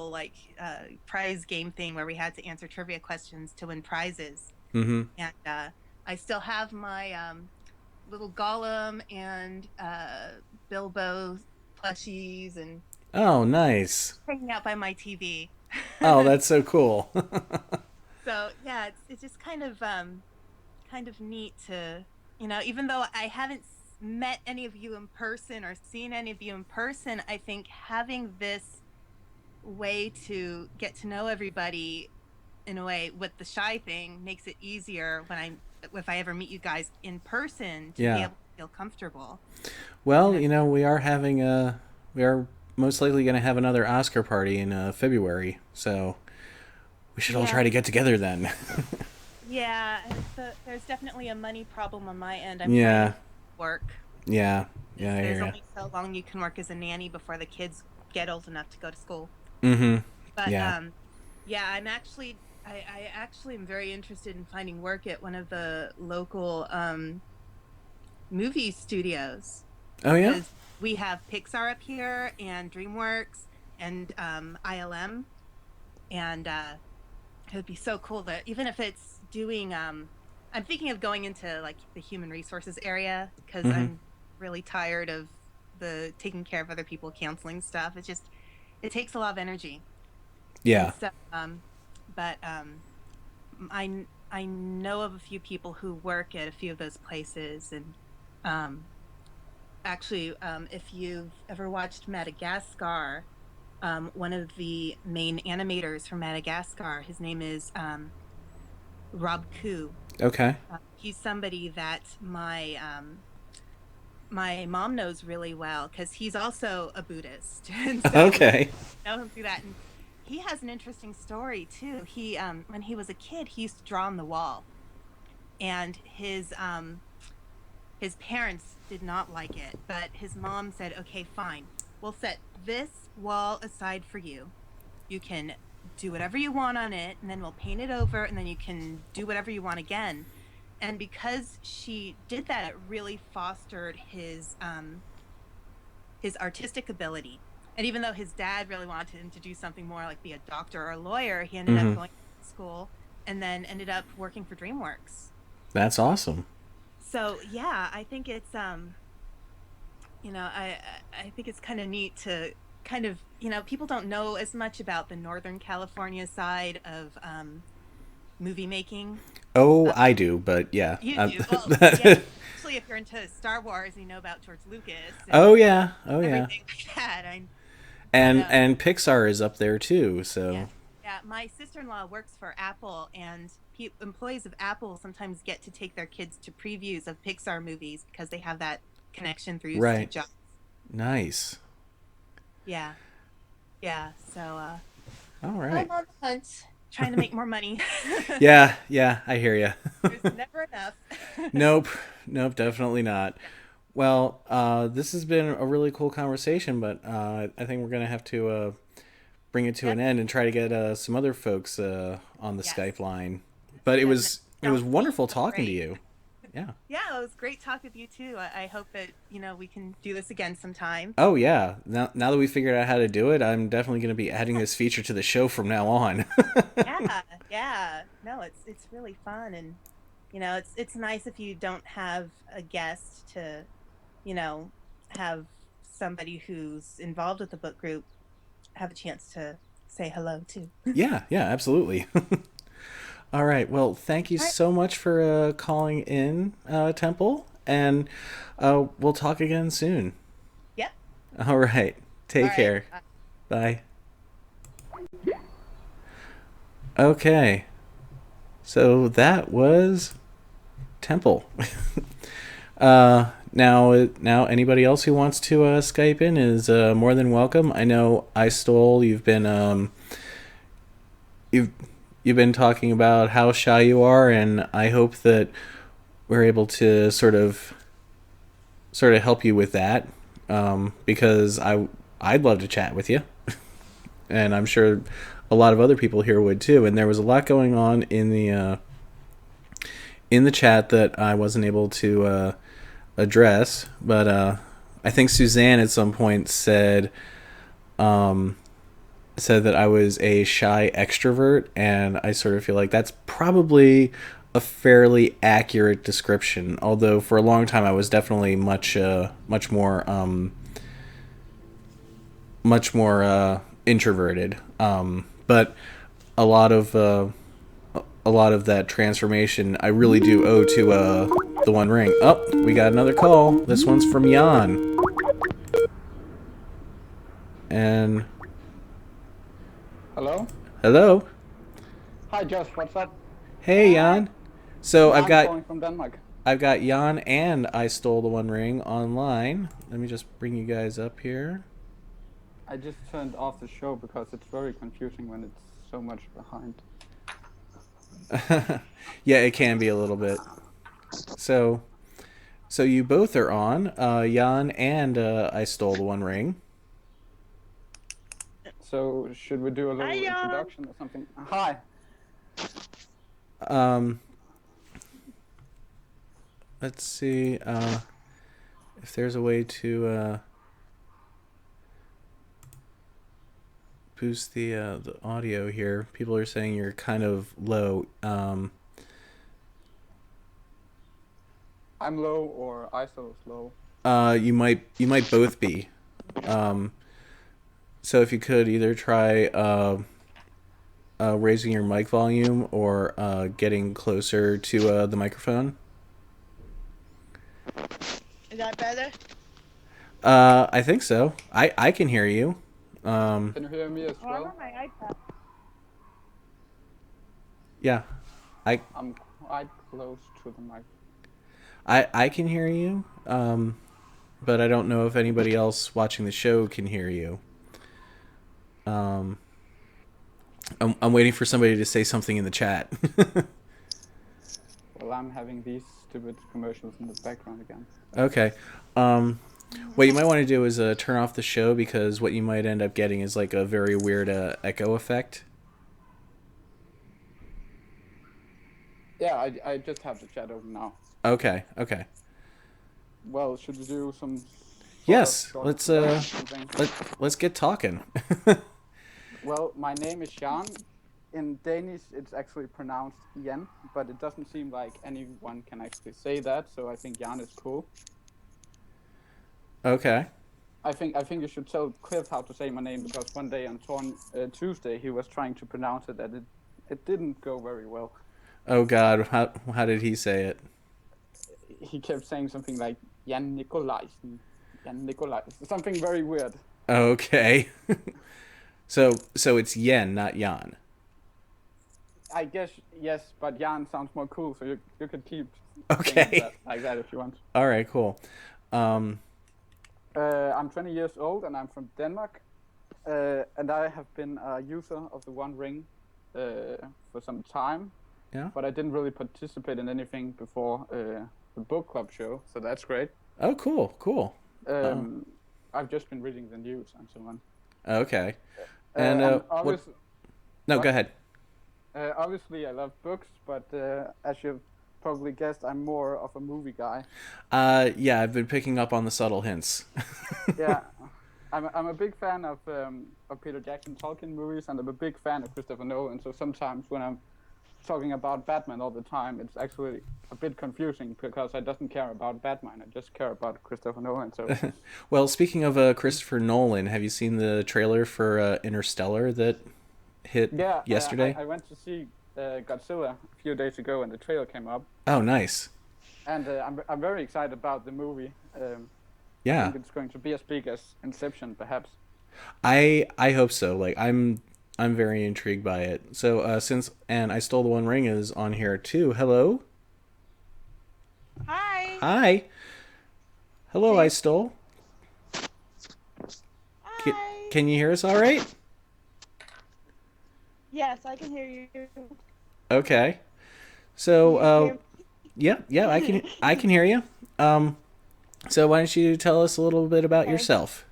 like prize game thing where we had to answer trivia questions to win prizes. hmm And I still have my little Gollum and Bilbo plushies and Oh, nice. hanging out by my TV. Oh, that's so cool. So yeah, it's just kind of neat to, even though I haven't met any of you in person or seen any of you in person, I think having this way to get to know everybody in a way with the shy thing makes it easier when if I ever meet you guys in person to be Yeah. able to feel comfortable. You Well, know, we are most likely going to have another Oscar party in February, so we should all try yeah, to get together then. yeah. There's definitely a money problem on my end. I'm trying to Yeah. make work. Yeah. Yeah, I There's hear only so long you can work as a nanny before the kids get old enough to go to school. you. Mhm. But Yeah. yeah, I actually am very interested in finding work at one of the local movie studios Oh yeah? because we have Pixar up here and DreamWorks and ILM, and it would be so cool that even if it's doing I'm thinking of going into like the human resources area because Mhm. I'm really tired of the taking care of other people counseling stuff. It takes a lot of energy. And Yeah. so but I know of a few people who work at a few of those places, and um actually, if you've ever watched Madagascar, one of the main animators from Madagascar, his name is Rob Koo. Okay. He's somebody that my mom knows really well because he's also a Buddhist, and so we Okay. know him through that. And he has an interesting story too. He when he was a kid, he used to draw on the wall, and his parents did not like it, but his mom said, "Okay, fine. We'll set this wall aside for you. You can do whatever you want on it, and then we'll paint it over, and then you can do whatever you want again." And because she did that, it really fostered his artistic ability. And even though his dad really wanted him to do something more like be a doctor or a lawyer, he ended up Mhm. going to school and then ended up working for DreamWorks. That's awesome. So yeah, I think it's I think it's kind of neat to kind of, people don't know as much about the Northern California side of movie making. Oh, I do, but yeah. You do. Well, yeah, especially if you're into Star Wars and you know about George Lucas Oh and yeah, oh yeah. everything like that. But And Pixar is up there too. So yes, yeah. My sister-in-law works for Apple, and employees of Apple sometimes get to take their kids to previews of Pixar movies because they have that connection through Steve right, Jobs. nice. Yeah, yeah. So All I'm right. on the hunt, trying to make more money. Yeah, yeah, I hear you. There's never enough. Nope, nope, definitely not. Well, this has been a really cool conversation, but I think we're gonna have to bring it to Yep. an end and try to get some other folks on the Yes. Skype line. But it was Definitely. wonderful So talking to great. you. Yeah. Yeah, it was great talk with you too. I hope that, we can do this again sometime. Oh yeah. Now that we figured out how to do it, I'm definitely going to be adding this feature to the show from now on. Yeah, yeah. No, it's really fun, and it's nice if you don't have a guest to, you know, have somebody who's involved with the book group have a chance to say hello too. Yeah, yeah, absolutely. All right. Well, thank you All right. so much for calling in, Temple, and we'll talk again soon. Yep. All right. All Take right. care. Bye. Okay. So that was Temple. Now anybody else who wants to Skype in is more than welcome. I know I stole. You've you've been talking about how shy you are, and I hope that we're able to sort of help you with that. Because I'd love to chat with you, and I'm sure a lot of other people here would too. And there was a lot going on in the chat that I wasn't able to address, but I think Suzanne at some point said that I was a shy extrovert, and I sort of feel like that's probably a fairly accurate description. Although for a long time I was definitely much more introverted. But a lot of that transformation I really do owe to the One Ring. Oh, we got another call. This one's from Jan. And Hello? hello. Hi, Josh, what's up? Hey Jan. So I've I'm got calling from Denmark. Jan and I Stole the One Ring online. Let me just bring you guys up here. I just turned off the show because it's very confusing when it's so much behind. Yeah, it can be a little bit. So you both are on, Jan and I Stole the One Ring. So, should we do a little introduction or something? Hi. Let's see if there's a way to boost the audio here. People are saying you're kind of low. I'm low or ISO is low. You might both be. So if you could either try raising your mic volume or getting closer to the microphone. Is that better? I think so. I can hear you. Can you hear me as Oh, I'm well? on my iPad. Yeah, I'm quite close to the mic. I can hear you. But I don't know if anybody else watching the show can hear you. I'm waiting for somebody to say something in the chat. Well, I'm having these stupid commercials in the background again. Okay. What you might want to do is turn off the show, because what you might end up getting is like a very weird echo effect. Yeah, I just have the chat open now. Okay. Well, should we do some... Yes. short Let's something? let's get talking. Well, my name is Jan. in Danish, it's actually pronounced Jan, but it doesn't seem like anyone can actually say that. So I think Jan is cool. Okay. I think you should tell Cliff how to say my name because one day on Tuesday he was trying to pronounce it and it didn't go very well. Oh God, how did he say it? He kept saying something like Jan Nikolaisen, Jan Nikolaisen, something very weird. Okay. So it's Yen, not Jan. I guess yes, but Jan sounds more cool, so you could keep saying it Okay. like that if you want. All right, cool. Um, I'm 20 years old and I'm from Denmark, and I have been a user of the One Ring for some time, yeah. but I didn't really participate in anything before the book club show, so that's great. Oh, cool, cool. Um, I've just been reading the news and so on. Okay. And And what? obviously, No, go what? ahead. Obviously, I love books, but as you've probably guessed, I'm more of a movie guy. Yeah, I've been picking up on the subtle hints. Yeah, I'm a big fan of Peter Jackson Tolkien movies, and I'm a big fan of Christopher Nolan. So sometimes when I'm talking about Batman all the time, it's actually a bit confusing because I doesn't care about Batman. I just care about Christopher Nolan. So Well, speaking of Christopher Nolan, have you seen the trailer for Interstellar that hit yeah, yesterday? I went to see Godzilla a few days ago, and the trailer came up, Oh, nice. and I'm very excited about the movie. I Yeah, think it's going to be as big as Inception, perhaps. I hope so. Like I'm very intrigued by it. So since and I stole the One Ring is on here too. Hello, Hi. hi, hello. I See? stole. Can, Hi. can you hear us all right? Yes, I can hear you. Okay. Can So you hear yeah, yeah, me? I can hear you. Um, so why don't you tell us a little bit about Okay. yourself?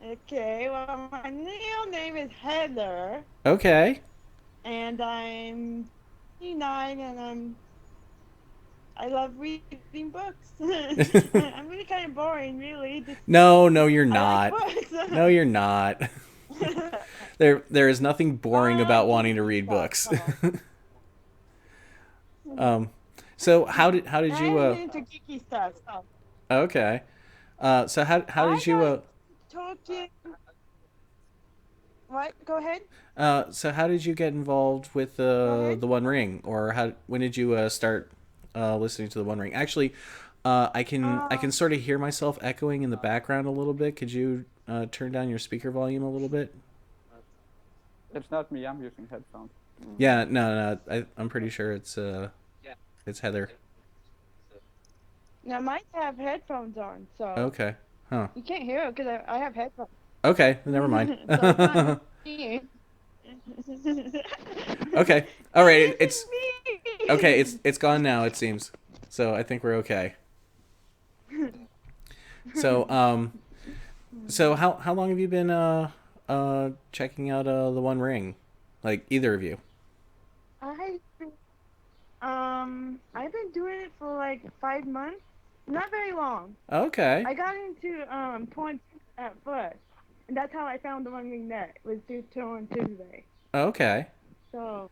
Okay, well, my real name is Heather, Okay. and I'm 29, and I love reading books. I'm really kind of boring, really. Just, No, you're I like not. books. No, you're not. There is nothing boring Well, about wanting to geeky read stuff. books. So. um, so how did you I'm into geeky stuff. So. okay. So how I did you got Tolkien. What? Go ahead. so how did you get involved with Go ahead. the One Ring, or how when did you start listening to the One Ring? Actually, I can sort of hear myself echoing in the background a little bit. Could you turn down your speaker volume a little bit? It's not me. I'm using headphones. Yeah, no, I'm pretty sure it's Heather. Now, I might have headphones on, so Okay. Huh. you can't hear it because I have headphones. Okay, never mind. So it's not me. Okay. All right, It it's isn't okay, me. it's gone now it seems. So I think we're okay. So so how long have you been checking out the One Ring? Like either of you? I I've been doing it for like 5 months. Not very long. Okay. I got into porn at first, and that's how I found the One Ring Net was through Torn Tuesday. Okay. So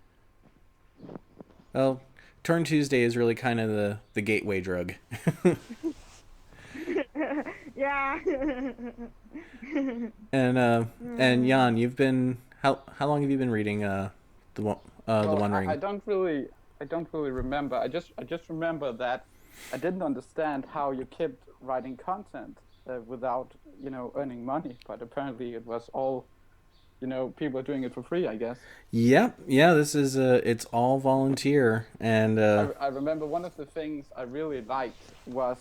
Well, Turn Tuesday is really kind of the gateway drug. yeah. And and Jan, you've been how long have you been reading the Well, One I Ring? don't really remember. I just remember that I didn't understand how you kept writing content without earning money. But apparently it was all people doing it for free. I guess. Yep, yeah, this is it's all volunteer and I remember one of the things I really liked was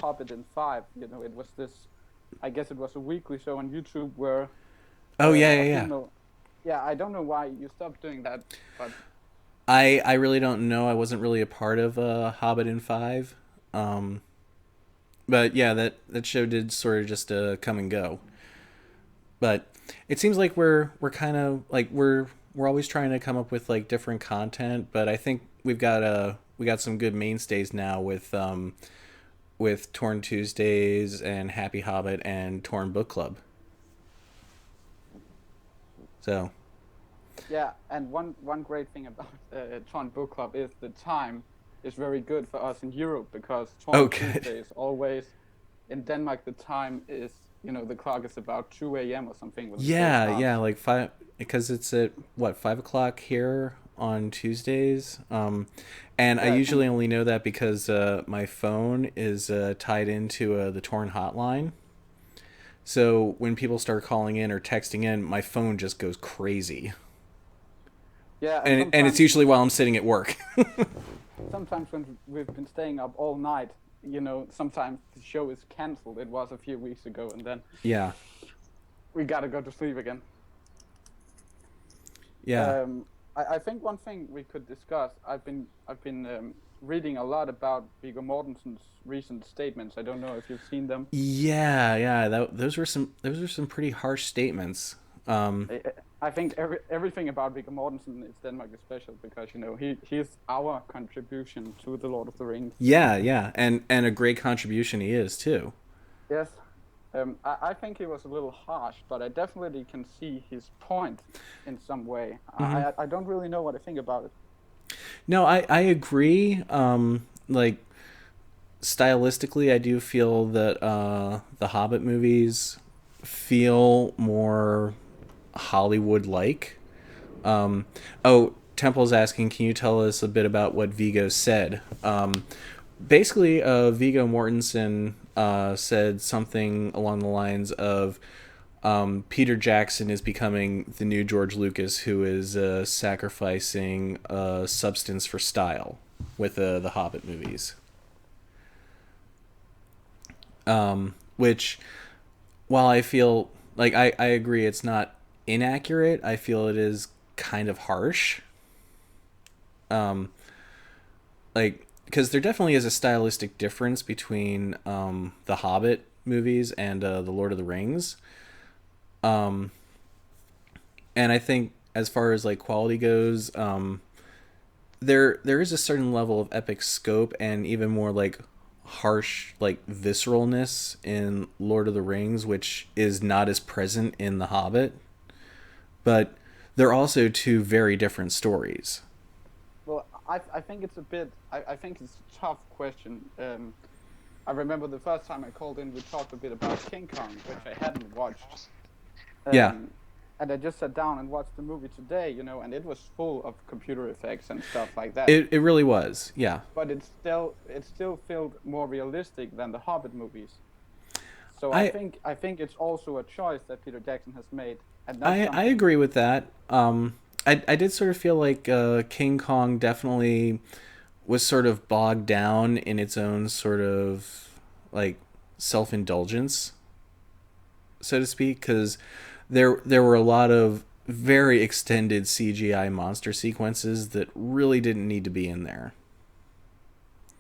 Hobbit in Five. It was this. I guess it was a weekly show on YouTube where oh yeah, a yeah, yeah. female. Yeah, I don't know why you stopped doing that, but I really don't know. I wasn't really a part of Hobbit in Five, um, but yeah, that show did sort of just come and go. But it seems like we're kind of like we're always trying to come up with like different content. But I think we got some good mainstays now with Torn Tuesdays and Happy Hobbit and Torn Book Club. So Yeah, and one great thing about Torn Book Club is the time is very good for us in Europe because oh, Torn good. Tuesday is always in Denmark. The time is, the clock is about 2 a.m. or something when the show Yeah, starts. yeah, like five, because it's at what 5 o'clock here on Tuesdays. And I Yeah, I think. usually only know that because my phone is tied into the Torn hotline. So when people start calling in or texting in, my phone just goes crazy. Yeah, and And it's sometimes usually while I'm sitting at work. sometimes when we've been staying up all night, sometimes the show is cancelled. It was a few weeks ago, and then Yeah. we gotta go to sleep again. Yeah. I think one thing we could discuss. I've been reading a lot about Viggo Mortensen's recent statements. I don't know if you've seen them. Yeah, yeah. Those were some pretty harsh statements. Um, I think everything about Viggo Mortensen is Denmark is special because he's our contribution to the Lord of the Rings. yeah, yeah, and a great contribution he is too. Yes, I think he was a little harsh, but I definitely can see his point in some way. Hmm. I don't really know what I think about it. No, I agree. Like stylistically, I do feel that the Hobbit movies feel more Hollywood like. Oh, Temple's asking, can you tell us a bit about what Vigo said? Basically, Viggo Mortensen said something along the lines of Peter Jackson is becoming the new George Lucas, who is sacrificing substance for style with the Hobbit movies. Which, while I feel like I agree it's not inaccurate, I feel it is kind of harsh. Um, like, because there definitely is a stylistic difference between the Hobbit movies and the Lord of the Rings. Um, and I think as far as like quality goes, there is a certain level of epic scope and even more like harsh like visceralness in Lord of the Rings, which is not as present in The Hobbit. But they're also two very different stories. Well, I think it's a bit. I think it's a tough question. I remember the first time I called in, we talked a bit about King Kong, which I hadn't watched. Yeah, Um, and I just sat down and watched the movie today, and it was full of computer effects and stuff like that. it really was. Yeah. But it still felt more realistic than the Hobbit movies. So I I think I think it's also a choice that Peter Jackson has made, and not I something. agree with that. I did sort of feel like King Kong definitely was sort of bogged down in its own sort of like self indulgence, so to speak, because there were a lot of very extended CGI monster sequences that really didn't need to be in there.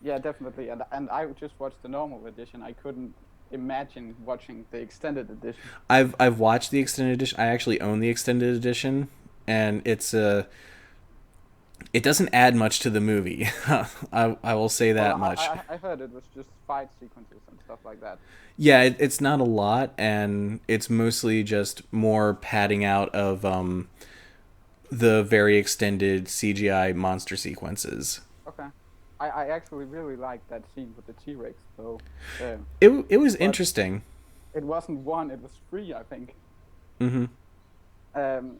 Yeah, definitely. And I just watched the normal edition. I couldn't imagine watching the extended edition. I've watched the extended edition. I actually own the extended edition, and it doesn't add much to the movie. I will say Well, that much. I heard it was just fight sequences and stuff like that. Yeah, it's not a lot, and it's mostly just more padding out of the very extended CGI monster sequences. Okay. I actually really liked that scene with the T-Rex, though. It was But interesting. it wasn't one; it was three, I think. Hmm. Um,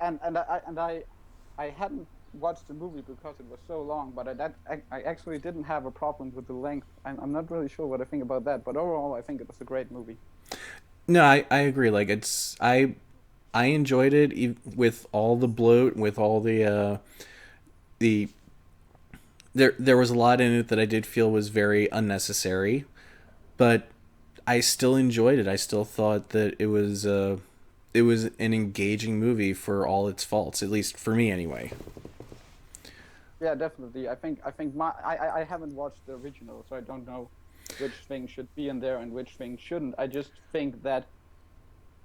and I hadn't watched the movie because it was so long, but I actually didn't have a problem with the length. I'm not really sure what I think about that, but overall, I think it was a great movie. No, I agree. Like I enjoyed it with all the bloat, with all the there was a lot in it that I did feel was very unnecessary, but I still enjoyed it. I still thought that it was an engaging movie for all its faults, at least for me anyway. Yeah, definitely. I haven't watched the original, so I don't know which thing should be in there and which thing shouldn't. I just think that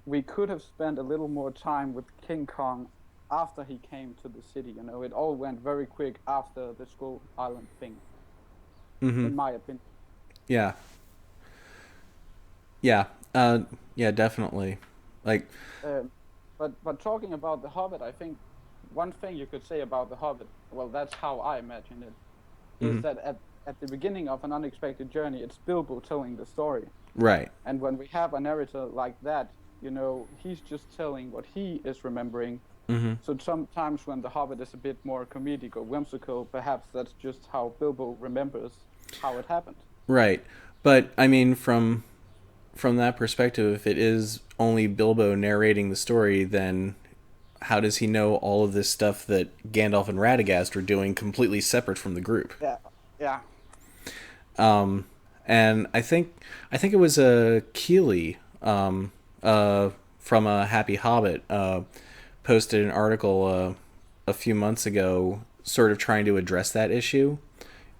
we could have spent a little more time with King Kong after he came to the city. It all went very quick after the Skull Island thing, Hmm. in my opinion. Yeah, yeah, yeah, definitely. Like, Um, but talking about The Hobbit, I think one thing you could say about The Hobbit, well, that's how I imagine it, is that at the beginning of An Unexpected Journey, it's Bilbo telling the story. Right. And when we have a narrator like that, he's just telling what he is remembering. So sometimes when The Hobbit is a bit more comedic or whimsical, perhaps that's just how Bilbo remembers how it happened. Right. But, I mean, from that perspective, if it is only Bilbo narrating the story, then how does he know all of this stuff that Gandalf and Radagast are doing completely separate from the group? Yeah. And I think it was Keeley from a Happy Hobbit posted an article a few months ago, sort of trying to address that issue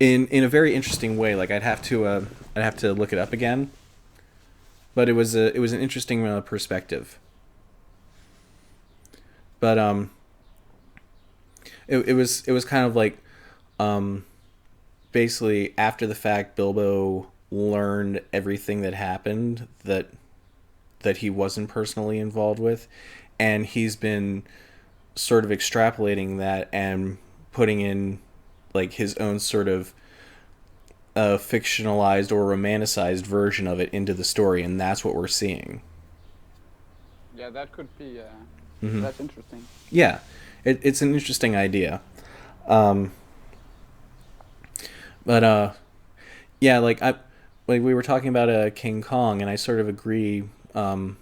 in a very interesting way. Like I'd have to look it up again, but it was an interesting perspective. But it was kind of like basically after the fact, Bilbo learned everything that happened that he wasn't personally involved with, and he's been sort of extrapolating that and putting in like his own sort of fictionalized or romanticized version of it into the story, and that's what we're seeing. Yeah, that could be that's interesting. Yeah, it's an interesting idea. But yeah, like we were talking about King Kong, and I sort of agree. Well,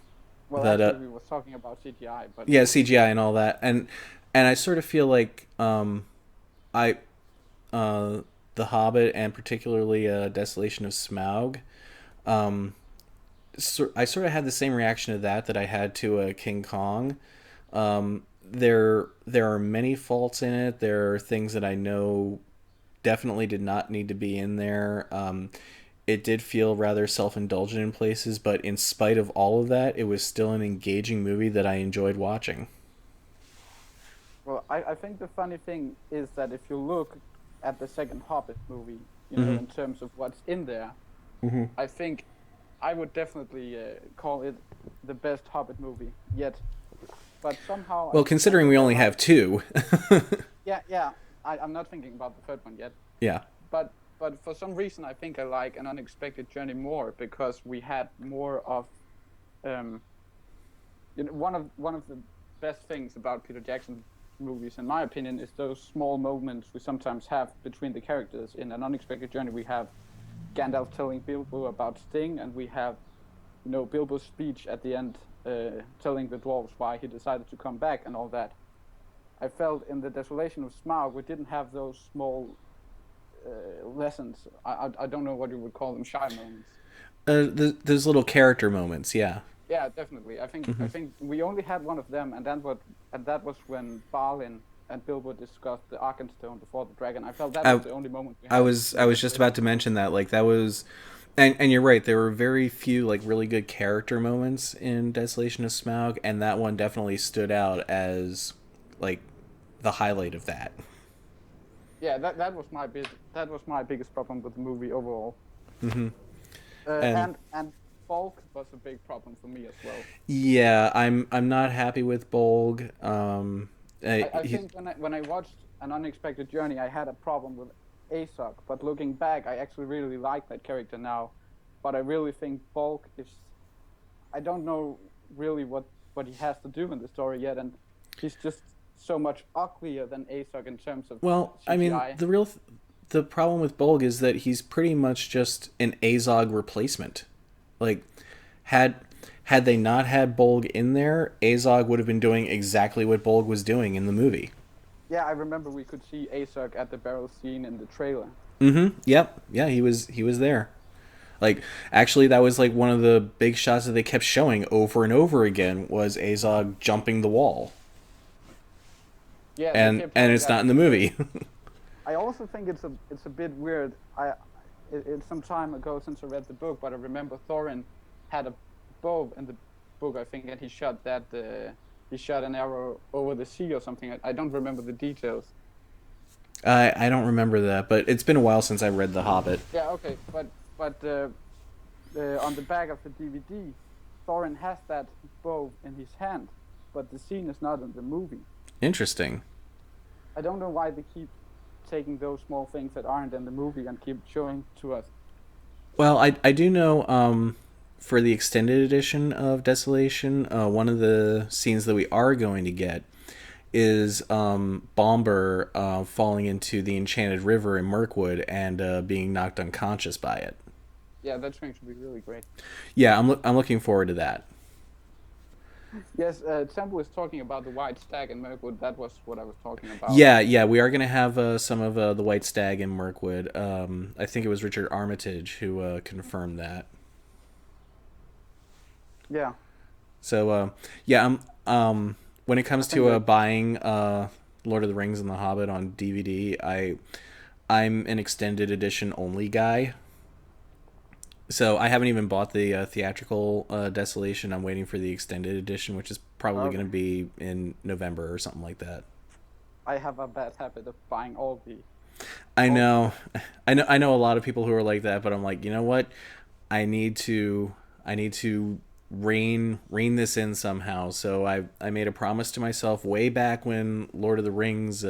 that actually, we were talking about CGI, but yeah, CGI and all that, and I sort of feel like The Hobbit and particularly Desolation of Smaug, I sort of had the same reaction to that I had to King Kong. There are many faults in it. There are things that I know definitely did not need to be in there. It did feel rather self-indulgent in places, but in spite of all of that, it was still an engaging movie that I enjoyed watching. Well, I think the funny thing is that if you look at the second Hobbit movie, in terms of what's in there, I think I would definitely call it the best Hobbit movie yet. But somehow... Well, considering we only have two. Yeah. I'm not thinking about the third one yet. Yeah. But for some reason, I think I like An Unexpected Journey more because we had more of... one of the best things about Peter Jackson movies, in my opinion, is those small moments we sometimes have between the characters. In An Unexpected Journey, we have Gandalf telling Bilbo about Sting, and we have, Bilbo's speech at the end, telling the dwarves why he decided to come back and all that. I felt in the Desolation of Smaug, we didn't have those small lessons. I don't know what you would call them, shy moments. Those little character moments, yeah. Yeah, definitely. I think we only had one of them, and that was when Balin and Bilbo discussed the Arkenstone before the dragon. I felt that was the only moment we had. I was just about to mention that, like that was, and you're right. There were very few like really good character moments in Desolation of Smaug, and that one definitely stood out as like the highlight of that. Yeah, that was my biggest problem with the movie overall. And Bolg was a big problem for me as well. Yeah, I'm not happy with Bolg. I think when I watched An Unexpected Journey, I had a problem with Azog, but looking back, I actually really like that character now. But I really think Bolg is... I don't know really what he has to do in the story yet, and he's just so much uglier than Azog in terms of Well, CGI. I mean, the problem with Bolg is that he's pretty much just an Azog replacement. Like, had they not had Bolg in there, Azog would have been doing exactly what Bolg was doing in the movie. Yeah, I remember we could see Azog at the barrel scene in the trailer. Yep. Yeah, he was there. Like, actually, that was like one of the big shots that they kept showing over and over again was Azog jumping the wall. Yeah, and it's not in the movie. I also think it's a bit weird. It's some time ago since I read the book, but I remember Thorin had a bow in the book, I think, and he shot an arrow over the sea or something. I don't remember the details. I don't remember that, but it's been a while since I read The Hobbit. Yeah, okay, but on the back of the DVD, Thorin has that bow in his hand, but the scene is not in the movie. Interesting. I don't know why they keep taking those small things that aren't in the movie and keep showing to us. Well, I do know for the extended edition of Desolation, one of the scenes that we are going to get is Bomber falling into the Enchanted River in Mirkwood and being knocked unconscious by it. Yeah, that's going to be really great. Yeah, I'm looking forward to that. Yes, Temple was talking about the White Stag in Mirkwood. That was what I was talking about. Yeah, we are going to have some of the White Stag in Mirkwood. I think it was Richard Armitage who confirmed that. Yeah. So, yeah, when it comes to buying Lord of the Rings and The Hobbit on DVD, I'm an extended edition only guy. So I haven't even bought the theatrical Desolation. I'm waiting for the extended edition, which is probably going to be in November or something like that. I have a bad habit of buying all the. I know a lot of people who are like that, but I'm like, you know what? I need to rein this in somehow. So I made a promise to myself way back when Lord of the Rings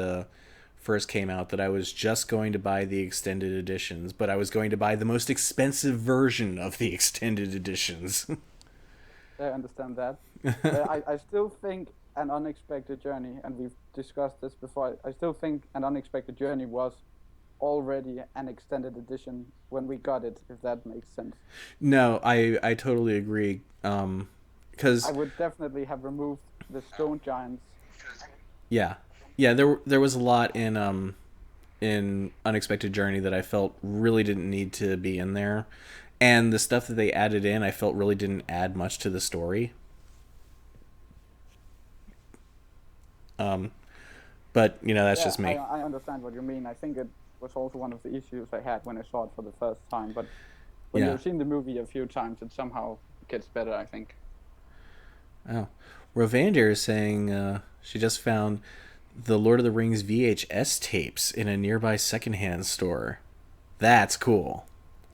first came out that I was just going to buy the extended editions, but I was going to buy the most expensive version of the extended editions. I understand that. I still think An Unexpected Journey, and we've discussed this before, I still think An Unexpected Journey was already an extended edition when we got it, if that makes sense. No, I totally agree. Because I would definitely have removed the stone giants. Yeah, there was a lot in Unexpected Journey that I felt really didn't need to be in there, and the stuff that they added in, I felt really didn't add much to the story. But that's just me. I understand what you mean. I think it was also one of the issues I had when I saw it for the first time. But when you've seen the movie a few times, it somehow gets better, I think. Oh, Rovander is saying she just found the Lord of the Rings VHS tapes in a nearby secondhand store. That's cool.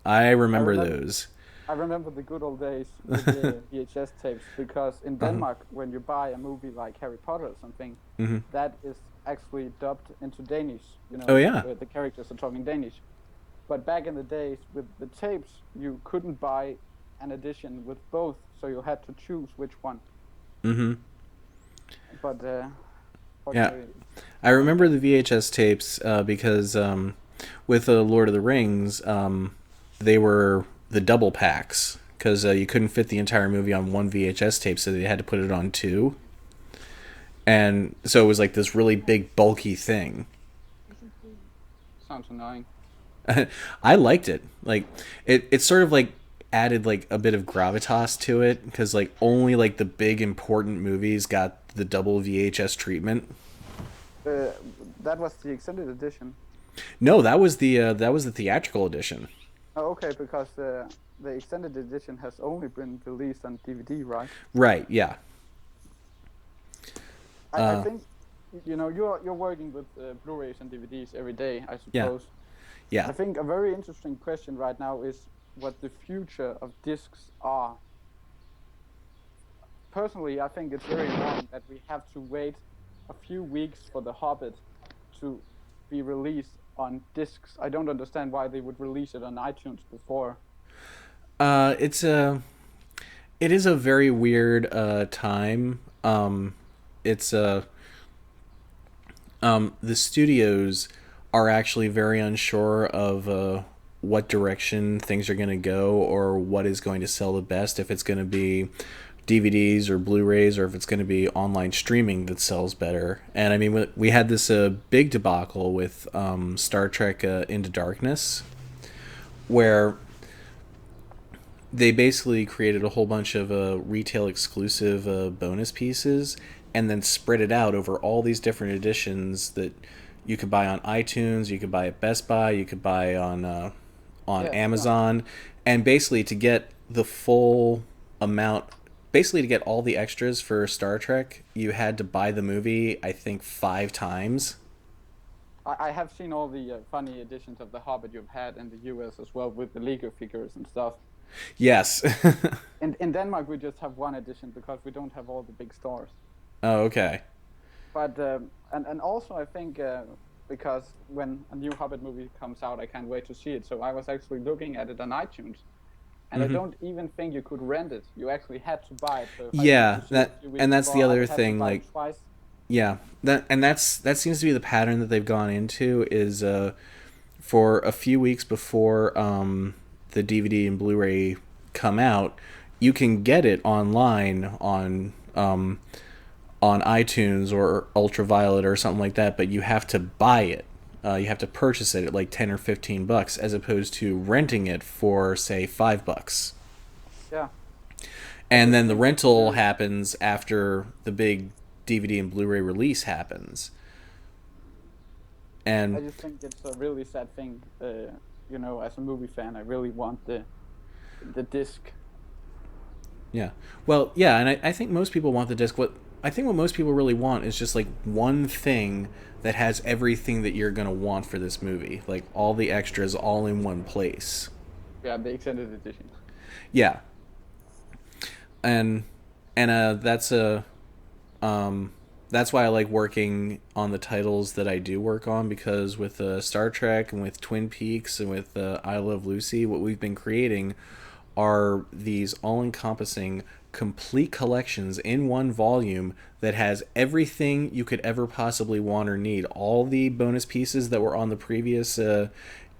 I remember those. I remember the good old days with the VHS tapes, because in Denmark, when you buy a movie like Harry Potter or something, that is actually dubbed into Danish. Oh, yeah. The characters are talking Danish. But back in the days, with the tapes, you couldn't buy an edition with both, so you had to choose which one. But yeah, I remember the VHS tapes because with Lord of the Rings, they were the double packs, because you couldn't fit the entire movie on one VHS tape, so they had to put it on two. And so it was like this really big, bulky thing. Sounds annoying. I liked it. Like it sort of like added like a bit of gravitas to it, because like only like the big important movies got the double VHS treatment. That was the extended edition. No, that was the theatrical edition. Oh, okay, because the extended edition has only been released on DVD, right? Right. Yeah. I think you're working with Blu-rays and DVDs every day, I suppose. Yeah. I think a very interesting question right now is what the future of discs are. Personally, I think it's very important that we have to wait a few weeks for The Hobbit to be released on discs. I don't understand why they would release it on iTunes before. It is a very weird time. The studios are actually very unsure of what direction things are going to go, or what is going to sell the best, if it's going to be DVDs or Blu-rays, or if it's going to be online streaming that sells better. And I mean, we had this big debacle with Star Trek Into Darkness, where they basically created a whole bunch of retail exclusive bonus pieces, and then spread it out over all these different editions that you could buy on iTunes, you could buy at Best Buy, you could buy on Amazon, and basically to get the full amount, basically to get all the extras for Star Trek, you had to buy the movie, I think, 5 times. I have seen all the funny editions of The Hobbit you've had in the US as well, with the Lego figures and stuff. Yes. In Denmark, we just have one edition because we don't have all the big stores. Oh, okay. But and also I think because when a new Hobbit movie comes out, I can't wait to see it. So I was actually looking at it on iTunes, and I Hmm. don't even think you could rent it. You actually had to buy it. So if I wanted Yeah, to see it that a few weeks and that's the before, I other would have to thing. buy it Like, twice. yeah, that seems to be the pattern that they've gone into is for a few weeks before the DVD and Blu-ray come out, you can get it online on iTunes or Ultraviolet or something like that, but you have to buy it. You have to purchase it at like $10 or $15, as opposed to renting it for say $5. Yeah, I And just then the think it's rental very. happens after the big DVD and Blu-ray release happens. I And just think it's a really sad thing. As a movie fan, I really want the disc. yeah, well, yeah, and I think most people want the disc. What most people really want is just like one thing that has everything that you're gonna want for this movie, like all the extras all in one place. Yeah, the extended edition. Yeah, and that's a um, that's why I like working on the titles that I do work on, because with Star Trek and with Twin Peaks and with I Love Lucy, what we've been creating are these all-encompassing complete collections in one volume that has everything you could ever possibly want or need. All the bonus pieces that were on the previous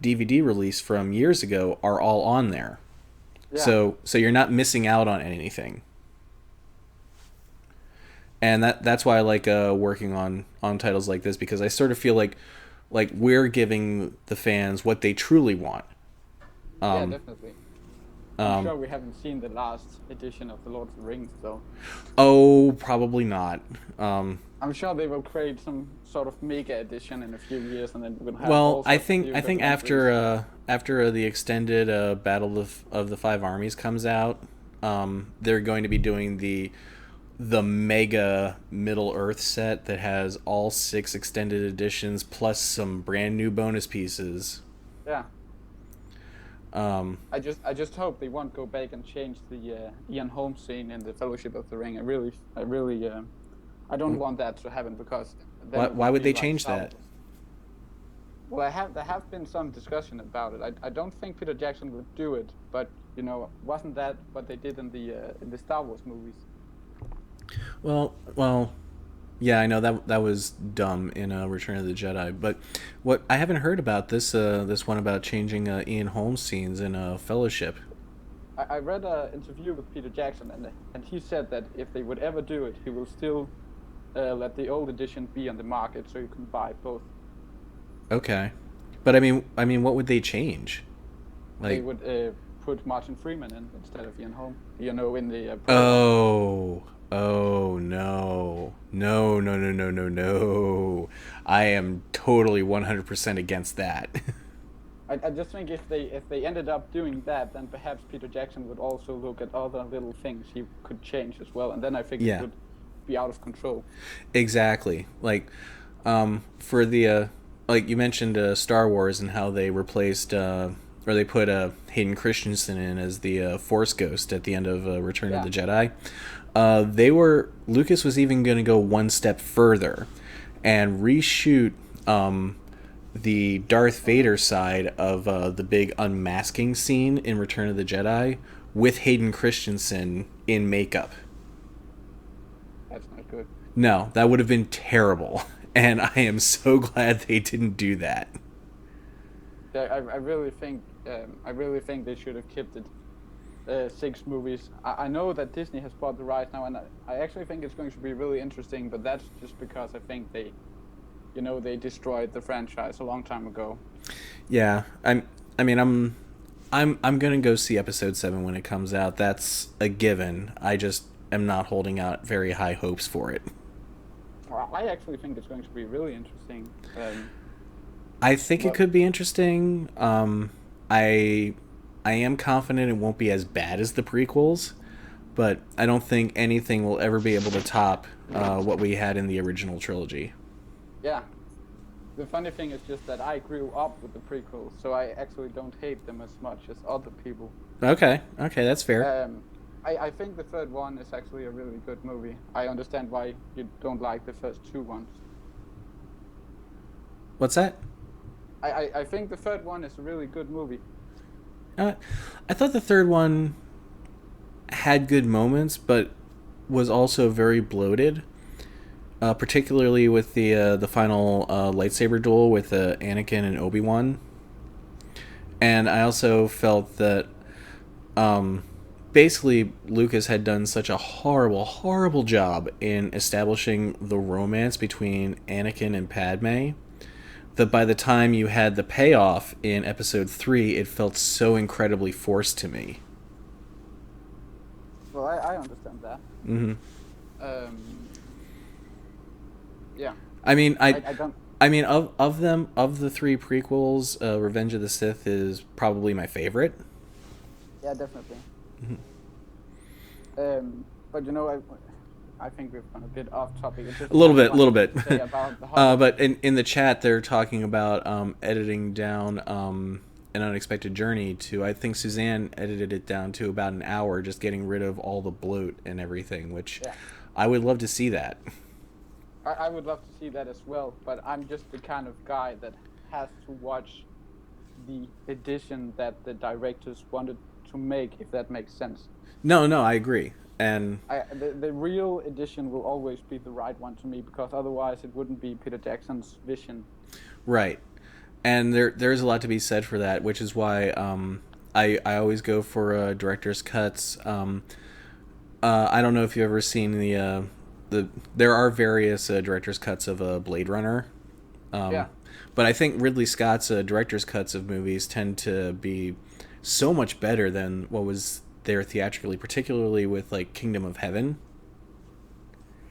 DVD release from years ago are all on there. Yeah, So you're not missing out on anything. And that's why I like working on titles like this, because I sort of feel like we're giving the fans what they truly want. yeah, Um, definitely. I'm um, sure we haven't seen the last edition of the Lord of the Rings, though. oh, probably not. I'm sure they will create some sort of mega edition in a few years, and then we're gonna have Well, all sorts of new I think documentaries. after the extended Battle of the Five Armies comes out, they're going to be doing the mega Middle Earth set that has all 6 extended editions plus some brand new bonus pieces. Yeah, Um, I just hope they won't go back and change the Ian Holmes scene in the Fellowship of the Ring. I don't want that to happen because then it why would would be they like change Star that? Wars. Well, there have been some discussion about it. I don't think Peter Jackson would do it, but wasn't that what they did in the Star Wars movies? Well, yeah, I know that was dumb in Return of the Jedi, but what I haven't heard about this one about changing Ian Holmes scenes in Fellowship. I read an interview with Peter Jackson, and he said that if they would ever do it, he will still let the old edition be on the market, so you can buy both. Okay, but I mean, what would they change? They Like, would put Martin Freeman in instead of Ian Holm. In the prologue. oh, oh no, no, no, no, no, no, no! I am totally 100% against that. I just think if they ended up doing that, then perhaps Peter Jackson would also look at other little things he could change as well, and then I think it Yeah, would be out of control. exactly. Like, for the like you mentioned Star Wars and how they replaced or they put Hayden Christensen in as the Force Ghost at the end of Return of Yeah, the Jedi. Lucas was even going to go one step further and reshoot the Darth Vader side of the big unmasking scene in Return of the Jedi with Hayden Christensen in makeup. that's not good. No, that would have been terrible. And I am so glad they didn't do that. I really think they should have kept it 6 movies. I know that Disney has bought the rights now, and I actually think it's going to be really interesting. But that's just because I think they destroyed the franchise a long time ago. Yeah, I mean, I'm gonna go see episode 7 when it comes out. That's a given. I just am not holding out very high hopes for it. Well, I actually think it's going to be really interesting. I think it But could be interesting. I I am confident it won't be as bad as the prequels, but I don't think anything will ever be able to top what we had in the original trilogy. yeah, the funny thing is just that I grew up with the prequels, so I actually don't hate them as much as other people. Okay, okay, that's fair. Um, I think the third one is actually a really good movie. I understand why you don't like the first two ones. What's that? I think the third one is a really good movie. I thought the third one had good moments, but was also very bloated. Particularly with the final lightsaber duel with Anakin and Obi-Wan. And I also felt that basically Lucas had done such a horrible job in establishing the romance between Anakin and Padme that by the time you had the payoff in episode 3, it felt so incredibly forced to me. Well, I understand that. Mm-hmm. Yeah. I mean, I don't. I mean, of the 3 prequels, Revenge of the Sith is probably my favorite. Yeah, definitely. Mm-hmm. But you know, I think we've gone a bit off topic. It's just A little bit. Say about the But in the chat, they're talking about editing down An Unexpected Journey to, I think Suzanne edited it down to about an hour, just getting rid of all the bloat and everything, which I would love to see that. I would love to see that as well, but I'm just the kind of guy that has to watch the edition that the directors wanted to make, if that makes sense. No, I agree. And the real edition will always be the right one to me, because otherwise it wouldn't be Peter Jackson's vision. Right. And there's a lot to be said for that, which is why I always go for director's cuts. I don't know if you've ever seen there are various director's cuts of Blade Runner. But I think Ridley Scott's director's cuts of movies tend to be so much better than what was there theatrically, particularly with like Kingdom of Heaven.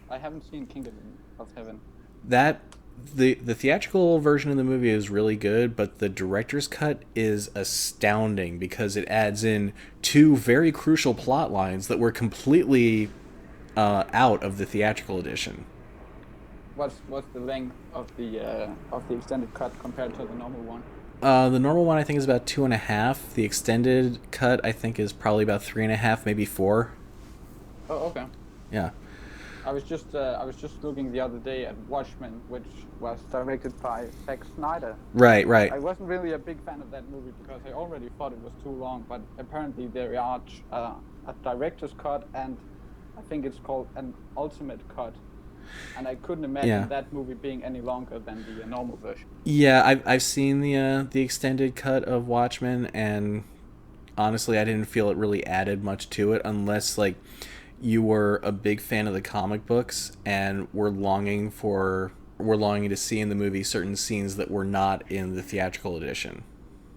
I haven't seen Kingdom of Heaven. That the theatrical version of the movie is really good, but the director's cut is astounding because it adds in 2 very crucial plot lines that were completely out of the theatrical edition. What's the length of the extended cut compared to the normal one? The normal one I think is about 2.5. The extended cut I think is probably about 3.5, maybe 4. Oh, okay. Yeah. I was just looking the other day at Watchmen, which was directed by Zack Snyder. Right. I wasn't really a big fan of that movie because I already thought it was too long, but apparently there are a director's cut and I think it's called an ultimate cut, and I couldn't imagine that movie being any longer than the normal version. Yeah, I've seen the extended cut of Watchmen, and honestly, I didn't feel it really added much to it, unless like you were a big fan of the comic books and were longing to see in the movie certain scenes that were not in the theatrical edition.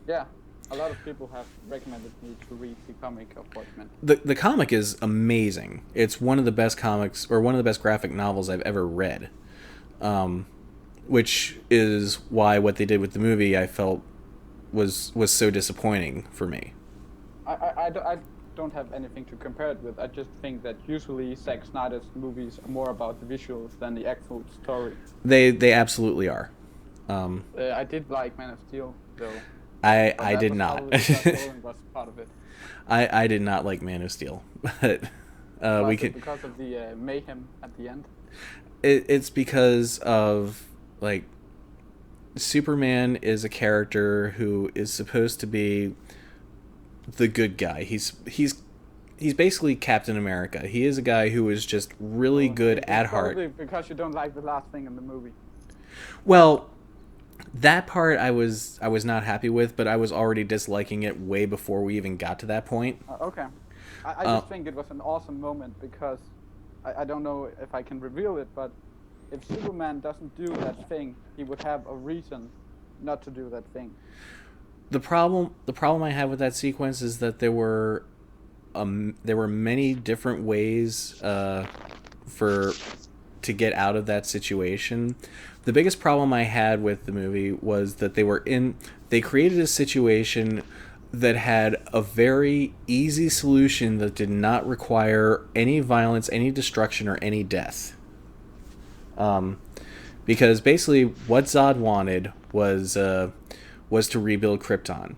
Yeah. A lot of people have recommended me to read the comic of Watchmen. The comic is amazing. It's one of the best comics, or one of the best graphic novels I've ever read. Which is why what they did with the movie I felt was so disappointing for me. I don't have anything to compare it with. I just think that usually Zack Snyder's movies are more about the visuals than the actual story. They absolutely are. I did like Man of Steel, though. I did not. Was part of it. I did not like Man of Steel, but we could because of the mayhem at the end. It's because of like Superman is a character who is supposed to be the good guy. He's basically Captain America. He is a guy who is just really good at heart. Probably because you don't like the last thing in the movie. Well, that part I was not happy with, but I was already disliking it way before we even got to that point. Okay. I just think it was an awesome moment because I don't know if I can reveal it, but if Superman doesn't do that thing, he would have a reason not to do that thing. The problem I have with that sequence is that there were many different ways to get out of that situation. The biggest problem I had with the movie was that they created a situation that had a very easy solution that did not require any violence, any destruction, or any death. Because basically what Zod wanted was to rebuild Krypton.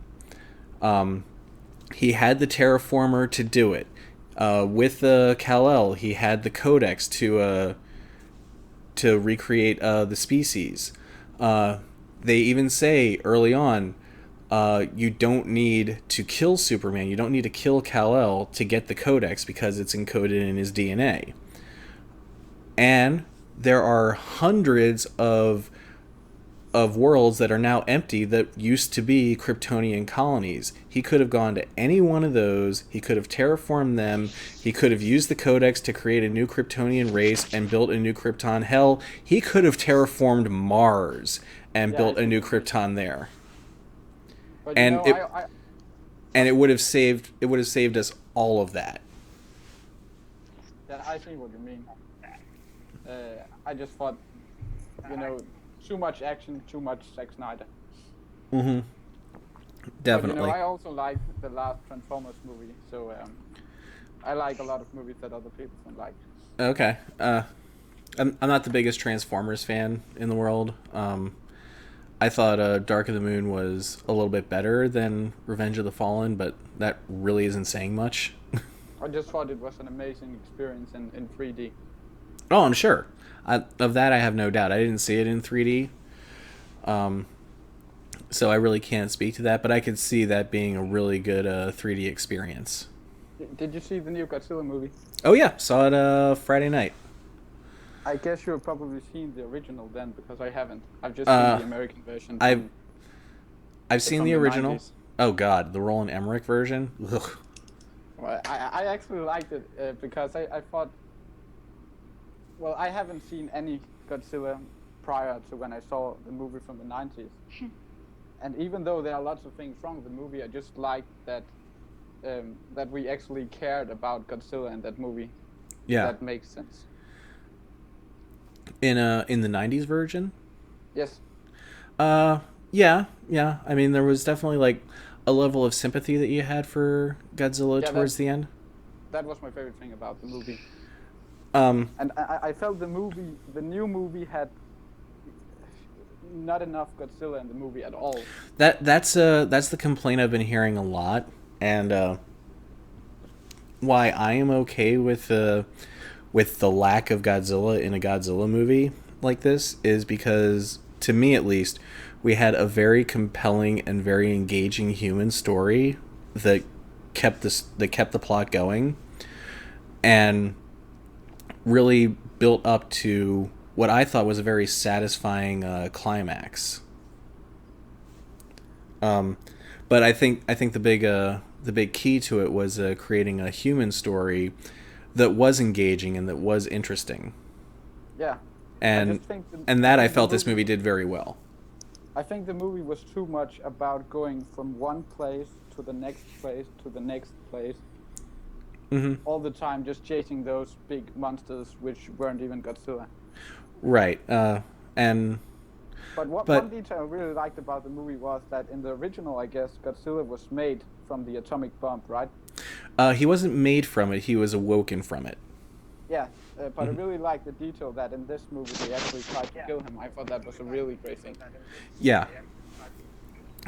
He had the terraformer to do it. With Kal-El, he had the codex to recreate the species. They even say early on, you don't need to kill Superman. You don't need to kill Kal-El to get the codex because it's encoded in his DNA. And there are hundreds of worlds that are now empty that used to be Kryptonian colonies. He could have gone to any one of those. He could have terraformed them. He could have used the codex to create a new Kryptonian race and built a new Krypton. Hell, he could have terraformed Mars and built a new Krypton there. But And it would have saved us all of that. Yeah, I see what you mean. I just thought, too much action, too much Zack Snyder. Mm-hmm. Definitely. But, I also like the last Transformers movie, so I like a lot of movies that other people don't like. Okay. I'm not the biggest Transformers fan in the world. I thought Dark of the Moon was a little bit better than Revenge of the Fallen, but that really isn't saying much. I just thought it was an amazing experience in 3D. Oh, I'm sure. Of that, I have no doubt. I didn't see it in 3D, so I really can't speak to that, but I could see that being a really good 3D experience. Did you see the new Godzilla movie? Oh, yeah. Saw it Friday night. I guess you've probably seen the original then, because I haven't. I've just seen the American version. I've seen the original. 90s. Oh, God. The Roland Emmerich version? Ugh. Well, I actually liked it because I thought... Well, I haven't seen any Godzilla prior to when I saw the movie from the 90s. And even though there are lots of things wrong with the movie, I just liked that that we actually cared about Godzilla in that movie. Yeah. That makes sense. In the 90s version? Yes. Yeah. I mean, there was definitely like a level of sympathy that you had for Godzilla towards the end. That was my favorite thing about the movie. And I felt the new movie had not enough Godzilla in the movie at all. That's the complaint I've been hearing a lot, and why I am okay with the lack of Godzilla in a Godzilla movie like this is because, to me at least, we had a very compelling and very engaging human story that kept the plot going, and really built up to what I thought was a very satisfying climax. But I think the big key to it was creating a human story that was engaging and that was interesting. Yeah. And I felt this movie did very well. I think the movie was too much about going from one place to the next place to the next place. Mm-hmm. All the time, just chasing those big monsters, which weren't even Godzilla. Right, But one detail I really liked about the movie was that in the original, I guess, Godzilla was made from the atomic bomb, right? He wasn't made from it; he was awoken from it. Yeah, but I really liked the detail that in this movie they actually tried to kill him. I thought that was a really great thing. Yeah.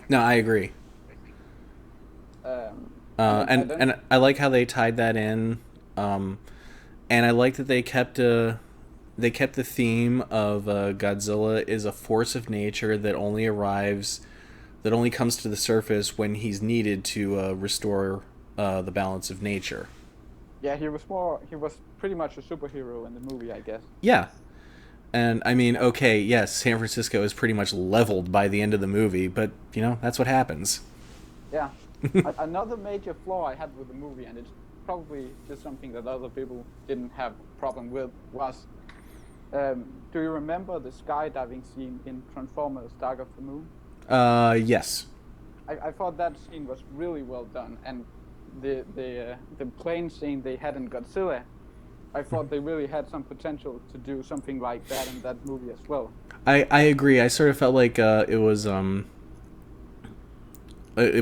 No, I agree. And I like how they tied that in, and I like that they kept the theme of Godzilla is a force of nature that only comes to the surface when he's needed to restore the balance of nature. Yeah, he was pretty much a superhero in the movie, I guess. Yeah. And I mean, okay, yes, San Francisco is pretty much leveled by the end of the movie, but that's what happens. Yeah. Another major flaw I had with the movie, and it's probably just something that other people didn't have a problem with, was, do you remember the skydiving scene in Transformers: Dark of the Moon? Yes. I thought that scene was really well done, and the plane scene they had in Godzilla, I thought they really had some potential to do something like that in that movie as well. I agree. I sort of felt like it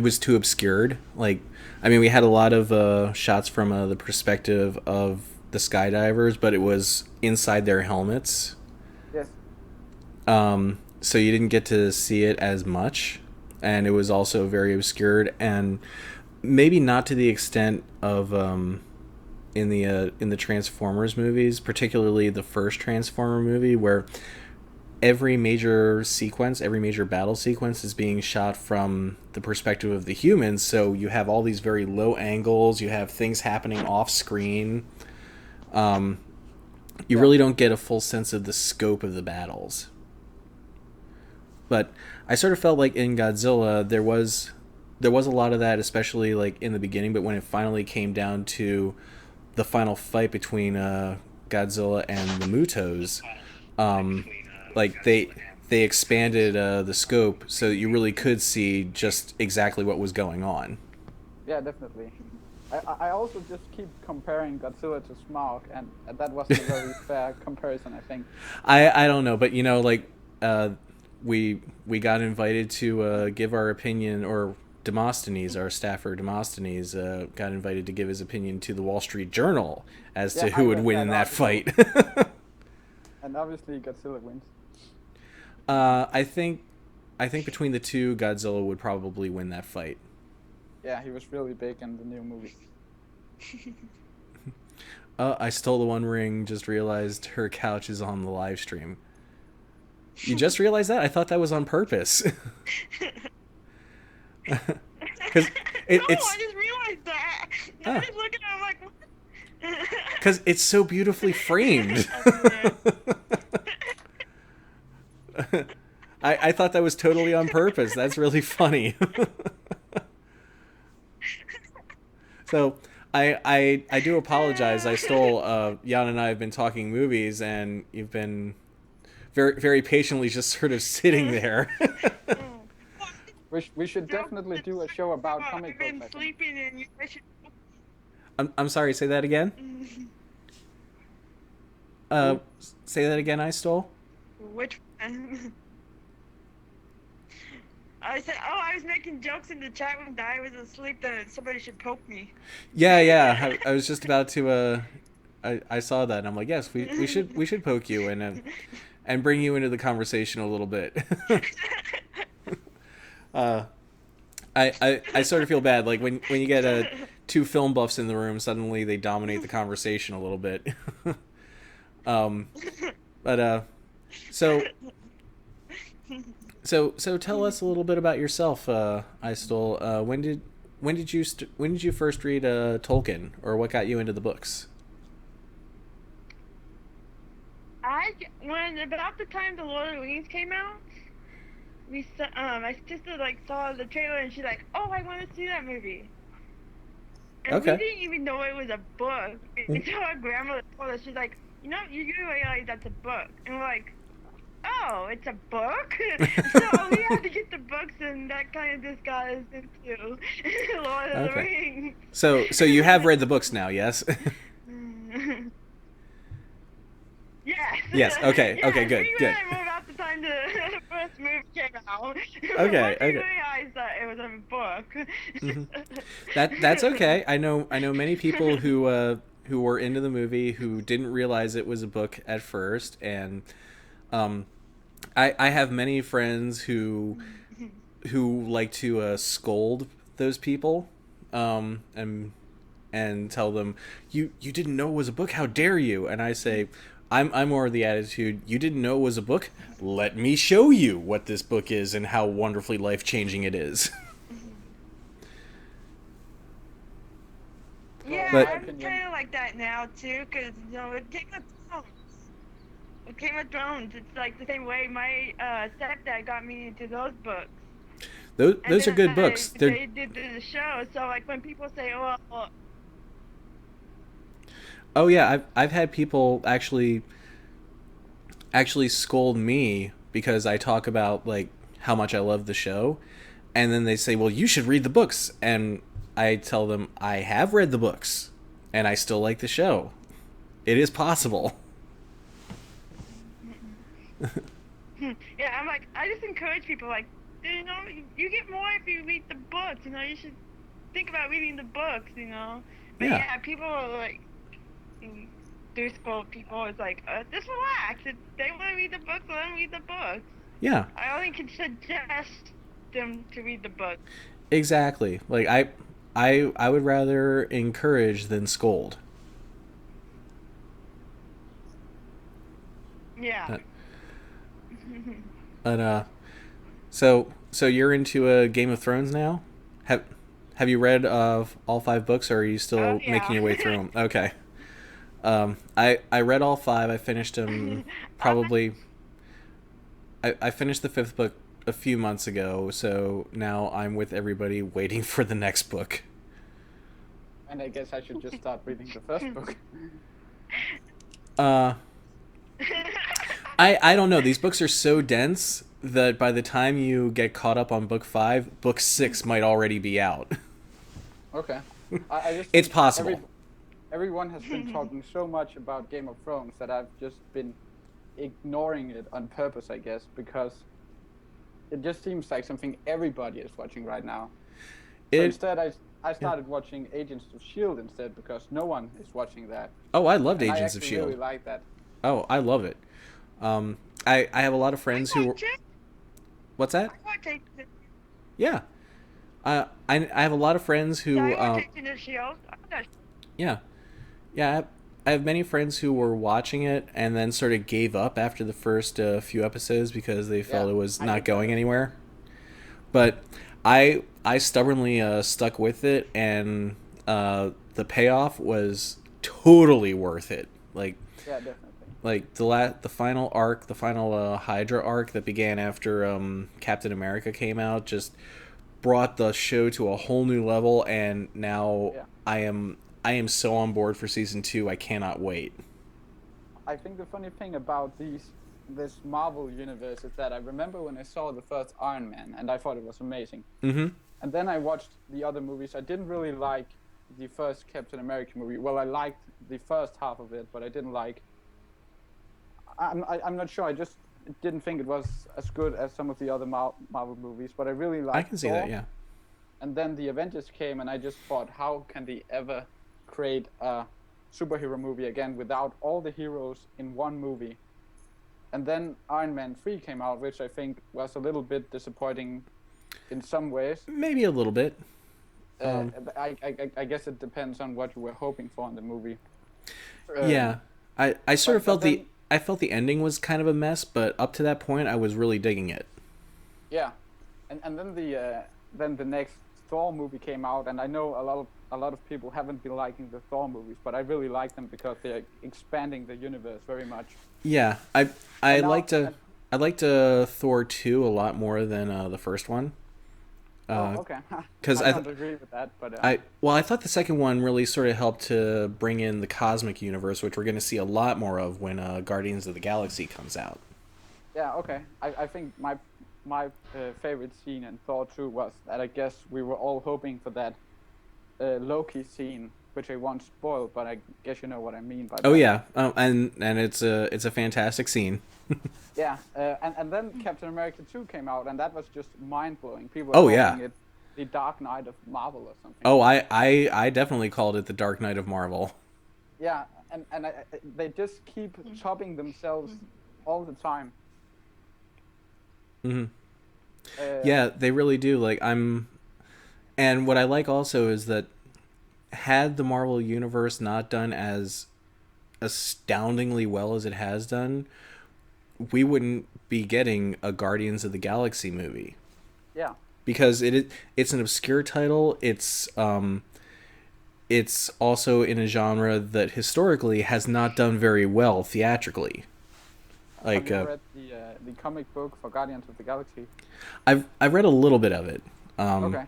was too obscured. Like, I mean, we had a lot of shots from the perspective of the skydivers, but it was inside their helmets. Yes. So you didn't get to see it as much, and it was also very obscured, and maybe not to the extent of in the Transformers movies, particularly the first Transformer movie, where every major sequence, every major battle sequence is being shot from the perspective of the humans. So you have all these very low angles. You have things happening off screen. You really don't get a full sense of the scope of the battles. But I sort of felt like in Godzilla there was a lot of that, especially like in the beginning. But when it finally came down to the final fight between Godzilla and the Mutos, like they expanded the scope so that you really could see just exactly what was going on. Yeah, definitely. I also just keep comparing Godzilla to Smaug, and that wasn't a very fair comparison, I think. I don't know, but like we got invited to give our opinion, or Demosthenes, our staffer Demosthenes, got invited to give his opinion to the Wall Street Journal as to who would win in that fight. And obviously Godzilla wins. I think between the two, Godzilla would probably win that fight. Yeah, he was really big in the new movie. I stole the One Ring, just realized her couch is on the live stream. You just realized that? I thought that was on purpose. Because it's... I just realized that. I was just looking at it, I'm like, what? Because it's so beautifully framed. I thought that was totally on purpose. That's really funny. So I do apologize. I stole Jan and I have been talking movies, and you've been very very patiently just sort of sitting there. We should definitely do a show about comic books. I've been sleeping and you should... I'm sorry. Say that again. Say that again. I stole. Which one? I said, I was making jokes in the chat when I was asleep that somebody should poke me. Yeah. I was just about to. I saw that, and I'm like, yes, we should poke you and bring you into the conversation a little bit. I sort of feel bad, like when you get two film buffs in the room, suddenly they dominate the conversation a little bit. So tell us a little bit about yourself, I stole. When did you first read Tolkien, or what got you into the books? When about the time the Lord of the Rings came out, my sister saw the trailer and she's like, "Oh, I want to see that movie." And Okay. we didn't even know it was a book until our grandmother told us. She's like, "You know, you do realize that's a book," and we're like, "Oh, it's a book?" So we had to get the books, and that kind of just got us into Lord of the Rings. So you have read the books now, yes? Yes. Yes. Okay. Yeah, Okay. Good. we Good. read about the time the first movie came out. Okay. Once we Okay. realized that it was a book. That's okay. I know many people who were into the movie who didn't realize it was a book at first, and I have many friends who like to scold those people, and tell them, you didn't know it was a book, how dare you? And I say, I'm more of the attitude, you didn't know it was a book? Let me show you what this book is and how wonderfully life-changing it is. Yeah, But- I'm kind of like that now too, because with Game of Thrones, it's like the same way my stepdad got me into those books. Those are good books. They did the show, so like when people say, "Oh, Oh yeah, I've had people actually scold me because I talk about like how much I love the show, and then they say, "Well, you should read the books," and I tell them I have read the books, and I still like the show. It is possible. Yeah," I'm like, I just encourage people, like, you get more if you read the books. You should think about reading the books. But Yeah. people are like, do school people. It's like, just relax. If they want to read the books, let them read the books. Yeah, I only can suggest them to read the book. exactly. Like I would rather encourage than scold. Yeah. But so you're into Game of Thrones now? Have you read all 5 books, or are you Oh still making yeah. your way through them? Okay. I read all 5. I finished them I'm probably. I finished the 5th book a few months ago, so now I'm with everybody waiting for the next book. And I guess I should just start reading the first book. Uh, I don't know. These books are so dense that by the time you get caught up on book 5, book 6 might already be out. Okay. I just It's think possible. everyone has been talking so much about Game of Thrones that I've just been ignoring it on purpose, I guess, because it just seems like something everybody is watching right now. So It instead, I started watching Agents of Shield instead because no one is watching that, Oh, I loved and I Agents of actually really Shield. like that. Oh, I love it. I have a lot of I friends who. watch it. What's that? I watch it. Yeah. I have a lot of friends Yeah, who I watch it in the shield. yeah, yeah. I have many friends who were watching it and then sort of gave up after the first few episodes because they Yeah, felt it was I not did that going as well. anywhere. But I stubbornly stuck with it, and the payoff was totally worth it. Yeah, definitely. The final arc, the final Hydra arc that began after Captain America came out, just brought the show to a whole new level, and now Yeah. I am so on board for season 2. I cannot wait. I think the funny thing about this Marvel universe is that I remember when I saw the first Iron Man and I thought it was amazing. Mm-hmm. And then I watched the other movies. I didn't really like the first Captain America movie. Well, I liked the first half of it, but I didn't like. I'm not sure. I just didn't think it was as good as some of the other Marvel movies. But I really liked I can see Thor. that. Yeah. And then the Avengers came, and I just thought, how can they ever create a superhero movie again without all the heroes in one movie? And then Iron Man 3 came out, which I think was a little bit disappointing in some ways. Maybe a little bit. I guess it depends on what you were hoping for in the movie. Yeah. I sort of felt but then, I felt the ending was kind of a mess, but up to that point I was really digging it. yeah, and then the next Thor movie came out, and I know a lot of people haven't been liking the Thor movies, but I really like them because they're expanding the universe very much. Yeah. I And now, liked Thor 2 a lot more than the first one. okay, 'Cause I don't agree with that, but I thought the second one really sort of helped to bring in the cosmic universe, which we're going to see a lot more of when Guardians of the Galaxy comes out. yeah, okay. I think my favorite scene in Thor 2 was that I guess we were all hoping for that Loki scene, which I won't spoil, but I guess you know what I mean by that. Oh yeah, and it's a fantastic scene. Yeah, and then Captain America 2 came out, and that was just mind-blowing. People Oh, are yeah. calling it the Dark Knight of Marvel or something. Oh, I definitely called it the Dark Knight of Marvel. Yeah, and they just keep topping themselves all the time. Hmm. Uh, Yeah, they really do. And what I like also is that had the Marvel universe not done as astoundingly well as it has done, we wouldn't be getting a Guardians of the Galaxy movie. yeah, Because it's an obscure title. It's also in a genre that historically has not done very well theatrically. have you read the comic book for Guardians of the Galaxy? I've read a little bit of it. Okay,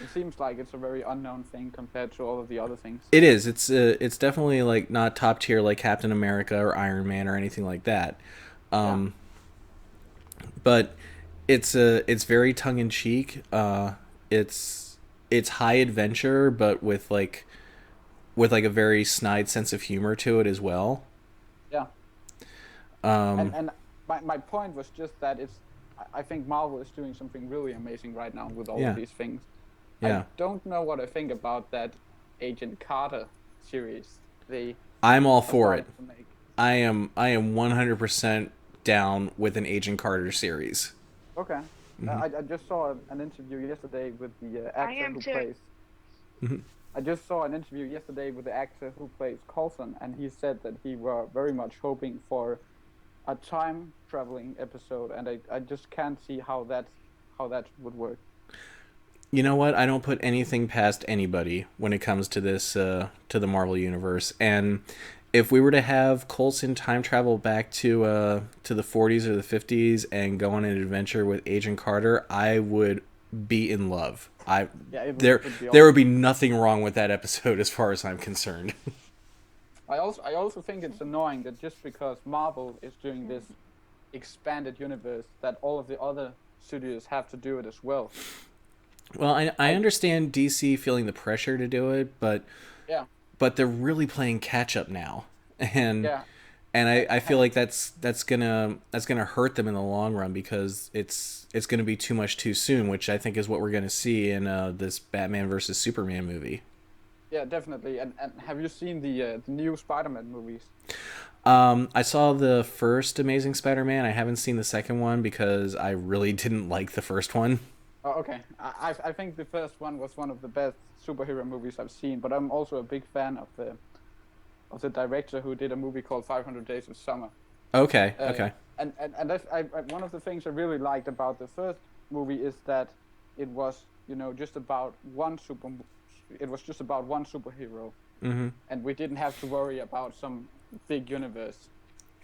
it seems like it's a very unknown thing compared to all of the other things. It is. It's definitely not top tier like Captain America or Iron Man or anything like that. But it's very tongue in cheek. It's high adventure, but with a very snide sense of humor to it as well. Yeah. And my point was just that I think Marvel is doing something really amazing right now with all of these things. Yeah. I don't know what I think about that Agent Carter series. I'm all for it. started to make. I am 100% down with an Agent Carter series. Okay. I just saw an interview yesterday with the I actor am who too. plays. Mhm. I just saw an interview yesterday with the actor who plays Coulson, and he said that he were very much hoping for a time traveling episode, and I just can't see how that would work. You know what? I don't put anything past anybody when it comes to this, to the Marvel universe. And if we were to have Coulson time travel back to the 40s or the 50s and go on an adventure with Agent Carter, I would be in love. Yeah, would be There would awesome. be nothing wrong with that episode as far as I'm concerned. I also think it's annoying that just because Marvel is doing this expanded universe, that all of the other studios have to do it as well. Well, I understand DC feeling the pressure to do it, Yeah, but they're really playing catch up now, and yeah, I feel like that's gonna hurt them in the long run because it's gonna be too much too soon, which I think is what we're gonna see in this Batman versus Superman movie. yeah, definitely. And have you seen the new Spider-Man movies? I saw the first Amazing Spider-Man. I haven't seen the second one because I really didn't like the first one. Oh, okay. I think the first one was one of the best superhero movies I've seen, but I'm also a big fan of the director who did a movie called 500 Days of Summer. Okay, okay. One of the things I really liked about the first movie is that it was, just about it was just about one superhero, Mm-hmm. and we didn't have to worry about some big universe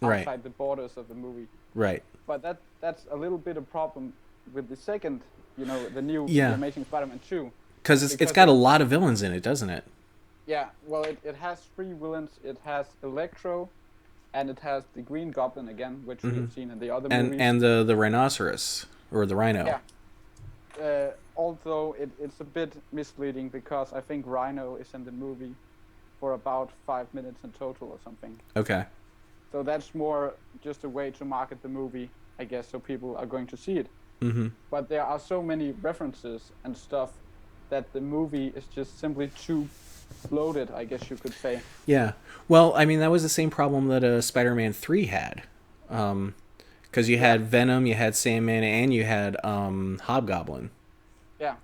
Right. outside the borders of the movie. Right. But that's a little bit of problem with the second, the new Yeah. The Amazing Spider-Man 2. Because it's Because got a lot of villains in it, doesn't it? Yeah, well, it has three villains. It has Electro, and it has the Green Goblin again, which we've seen in the other And movies. and the rhinoceros or the rhino. Yeah. Although it's a bit misleading because I think Rhino is in the movie for about 5 minutes in total or something. Okay. So that's more just a way to market the movie, I guess, so people are going to see it. Mm-hmm. But there are so many references and stuff that the movie is just simply too bloated, I guess you could say. Yeah. Well, I mean, that was the same problem that Spider-Man 3 had. Because you had Venom, you had Sandman, and you had Hobgoblin. Yeah.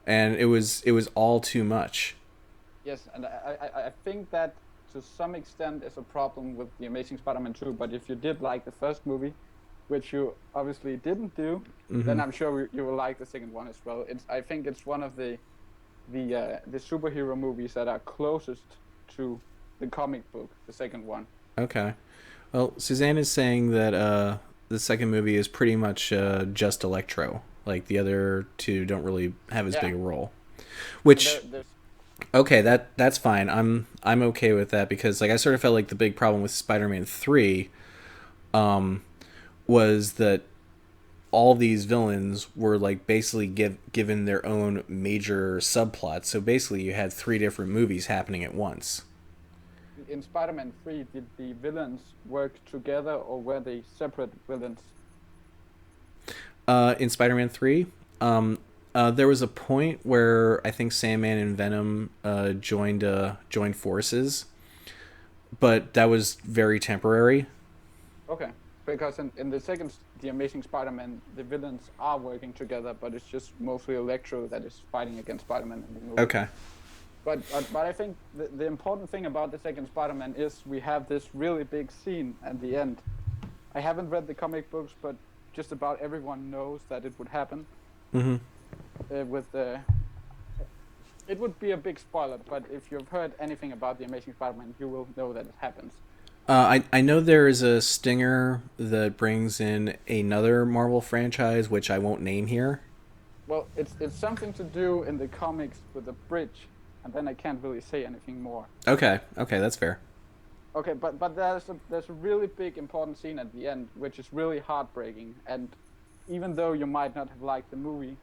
And it was all too much. Yes, and I think that to some extent is a problem with The Amazing Spider-Man 2, but if you did like the first movie, which you obviously didn't do, then I'm sure you will like the second one as well. I think it's one of the superhero movies that are closest to the comic book, the second one. Okay. Well, Suzanne is saying that the second movie is pretty much just Electro. Like the other two don't really have as big a role. Which There's okay, that's fine. I'm okay with that because like I sort of felt like the big problem with Spider-Man 3 was that all these villains were like basically given their own major subplots. So basically you had 3 different movies happening at once. in Spider-Man 3, did the villains work together or were they separate villains? In Spider-Man 3, there was a point where I think Sandman and Venom joined forces, but that was very temporary. Okay, because in the second, The Amazing Spider-Man, the villains are working together, but it's just mostly Electro that is fighting against Spider-Man in the movie. Okay. But I think the important thing about the second Spider-Man is we have this really big scene at the end. I haven't read the comic books, but just about everyone knows that it would happen. Mm-hmm. It would be a big spoiler, but if you've heard anything about The Amazing Spider-Man, you will know that it happens. I know there is a stinger that brings in another Marvel franchise, which I won't name here. Well, it's something to do in the comics with the bridge, and then I can't really say anything more. Okay, that's fair. Okay, but there's a really big important scene at the end, which is really heartbreaking. And even though you might not have liked the movie,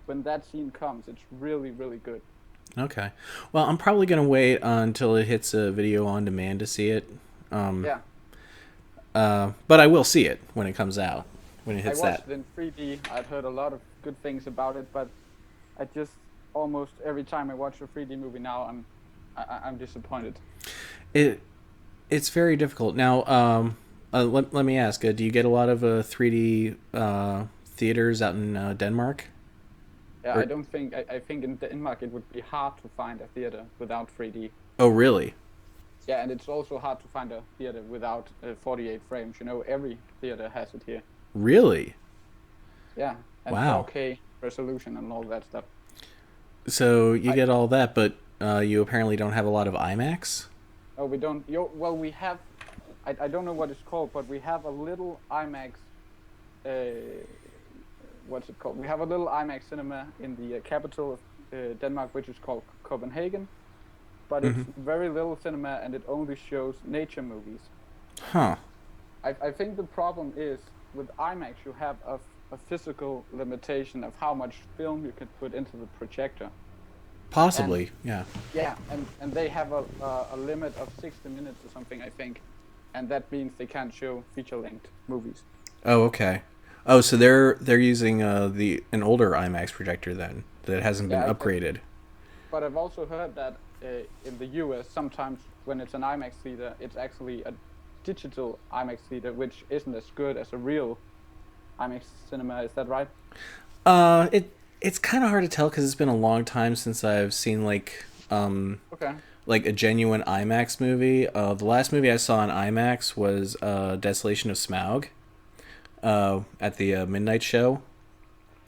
when that scene comes, it's really, really good. Okay. Well, I'm probably going to wait until it hits a video on demand to see it. Yeah. But I will see it when it comes out, when it hits I watched that. it in 3D. I'd heard a lot of good things about it, but I just almost every time I watch a 3D movie now, I'm disappointed. It's very difficult. Now, let me ask, do you get a lot of 3D theaters out in Denmark? Yeah, I think in Denmark it would be hard to find a theater without 3D. Oh, really? Yeah, and it's also hard to find a theater without 48 frames. You know, every theater has it here. Really? Yeah, and Wow. 4K resolution and all that stuff. So you I get all that, but you apparently don't have a lot of IMAX? Oh, we don't. Well, we have. I don't know what it's called, but we have a little IMAX. What's it called? We have a little IMAX cinema in the capital of Denmark, which is called Copenhagen. But it's very little cinema, and it only shows nature movies. Huh. I think the problem is with IMAX, you have a physical limitation of how much film you can put into the projector. Possibly, yeah. Yeah, and they have a limit of 60 minutes or something, I think, and that means they can't show feature-length movies. Oh, okay. Oh, so they're using an older IMAX projector then that hasn't been upgraded. But I've also heard that in the US, sometimes when it's an IMAX theater, it's actually a digital IMAX theater, which isn't as good as a real IMAX cinema. Is that right? It's kind of hard to tell because it's been a long time since I've seen Okay. like a genuine IMAX movie. The last movie I saw in IMAX was Desolation of Smaug at the midnight show.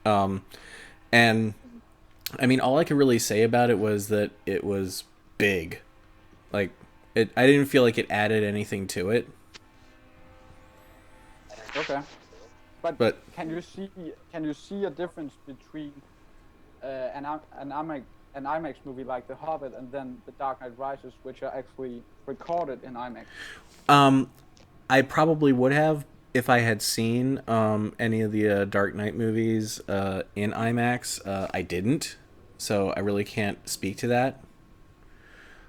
And I mean, all I could really say about it was that it was big. Like I didn't feel like it added anything to it. Okay. But can you see a difference between an IMAX movie like The Hobbit and then The Dark Knight Rises, which are actually recorded in IMAX? I probably would have if I had seen any of the Dark Knight movies in IMAX. I didn't, so I really can't speak to that.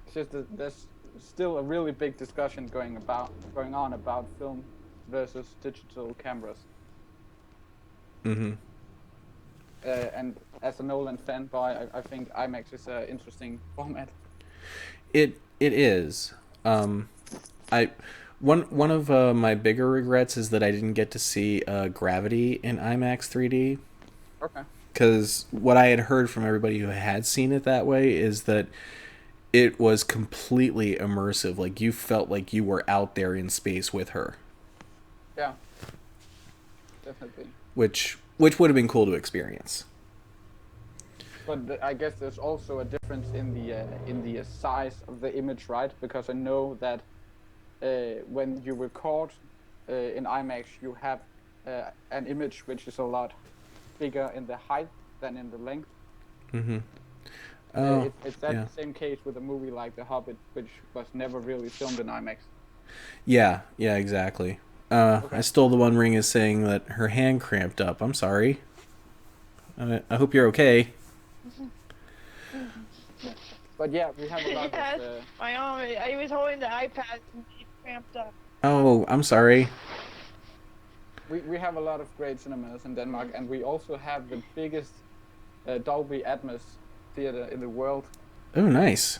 It's just that there's still a really big discussion going on about film versus digital cameras. Mm-hmm. And as a Nolan fanboy, I think IMAX is an interesting format. It is. One of my bigger regrets is that I didn't get to see Gravity in IMAX 3D. Okay. Because what I had heard from everybody who had seen it that way is that it was completely immersive. Like you felt like you were out there in space with her. Yeah. Definitely. Which would have been cool to experience. But I guess there's also a difference in the size of the image, right? Because I know that when you record in IMAX, you have an image which is a lot bigger in the height than in the length. Mm-hmm. Oh, it's the same case with a movie like The Hobbit, which was never really filmed in IMAX. Yeah, exactly. Okay. I stole the One Ring is saying that her hand cramped up. I'm sorry. I hope you're okay. But yeah, we have a lot of... my arm, I was holding the iPad and it cramped up. Oh, I'm sorry. We have a lot of great cinemas in Denmark, and we also have the biggest Dolby Atmos theater in the world. Oh, nice.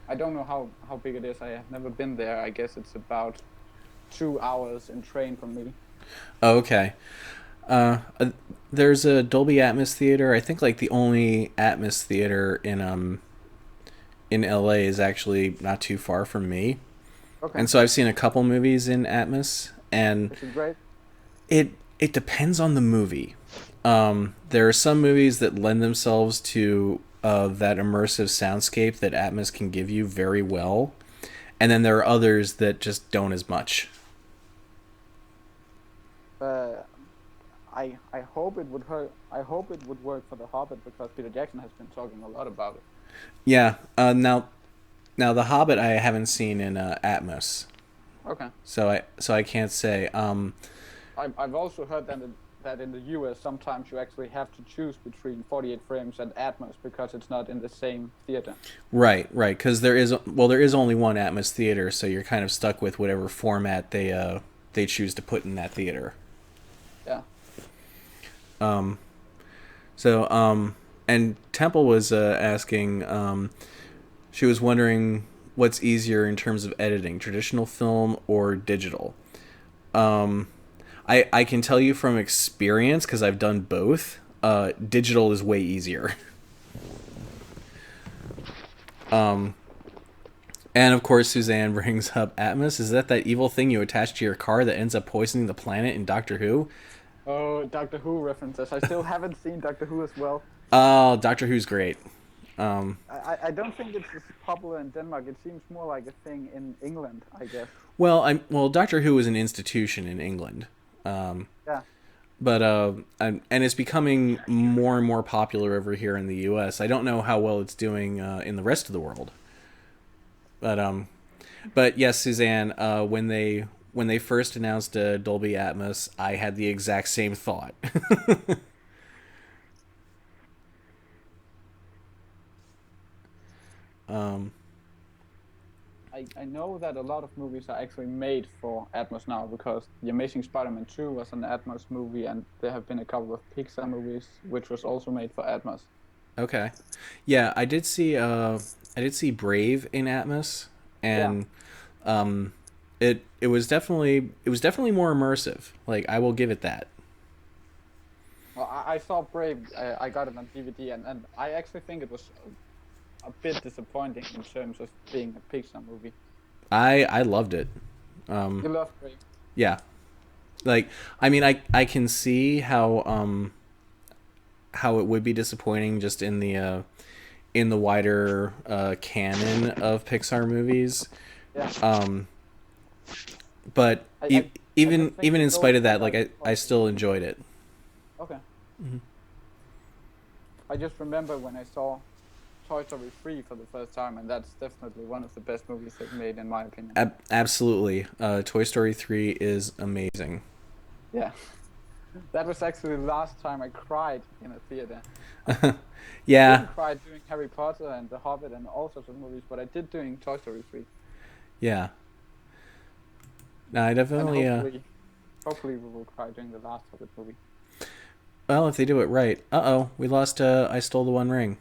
I don't know how big it is. I have never been there. I guess it's about 2 hours in train from me. Oh, okay. There's a Dolby Atmos theater. I think like the only Atmos theater in LA is actually not too far from me. Okay. And so I've seen a couple movies in Atmos, and which is great. It depends on the movie. There are some movies that lend themselves to that immersive soundscape that Atmos can give you very well, and then there are others that just don't as much. I hope it would hurt. I hope it would work for The Hobbit because Peter Jackson has been talking a lot about it. Yeah. Now The Hobbit I haven't seen in Atmos. Okay. So I can't say. I've also heard that in the US sometimes you actually have to choose between 48 frames and Atmos because it's not in the same theater. Right. Because there is only one Atmos theater, so you're kind of stuck with whatever format they choose to put in that theater. Yeah. And Temple was asking. She was wondering what's easier in terms of editing, traditional film or digital. I can tell you from experience, because I've done both, digital is way easier. And of course, Suzanne brings up Atmos. Is that evil thing you attach to your car that ends up poisoning the planet in Doctor Who? Oh, Doctor Who references. I still haven't seen Doctor Who as well. Oh, Doctor Who's great. I don't think it's as popular in Denmark. It seems more like a thing in England, I guess. Well, Doctor Who is an institution in England. Yeah. But and it's becoming more and more popular over here in the U.S. I don't know how well it's doing in the rest of the world. But yes, Suzanne, when they first announced Dolby Atmos, I had the exact same thought. I know that a lot of movies are actually made for Atmos now because The Amazing Spider-Man 2 was an Atmos movie, and there have been a couple of Pixar movies which was also made for Atmos. Okay, yeah, I did see Brave in Atmos, and it was definitely more immersive. Like, I will give it that. Well, I saw Brave. I got it on DVD, and I actually think it was a bit disappointing in terms of being a Pixar movie. I loved it. You love Brave. Yeah, like, I mean, I can see how it would be disappointing just in the wider canon of Pixar movies. Yeah. But even in spite of that, like, like I still enjoyed it. Okay. Mm-hmm. I just remember when I saw Toy Story 3 for the first time, and that's definitely one of the best movies they've made, in my opinion. Absolutely. Toy Story 3 is amazing. Yeah. That was actually the last time I cried in a theater. Yeah. I didn't cry doing Harry Potter and The Hobbit and all sorts of movies, but I did doing Toy Story 3. Yeah. No, I definitely... Hopefully we will cry during the last Hobbit movie. Well, if they do it right. Uh-oh, we lost I Stole the One Ring.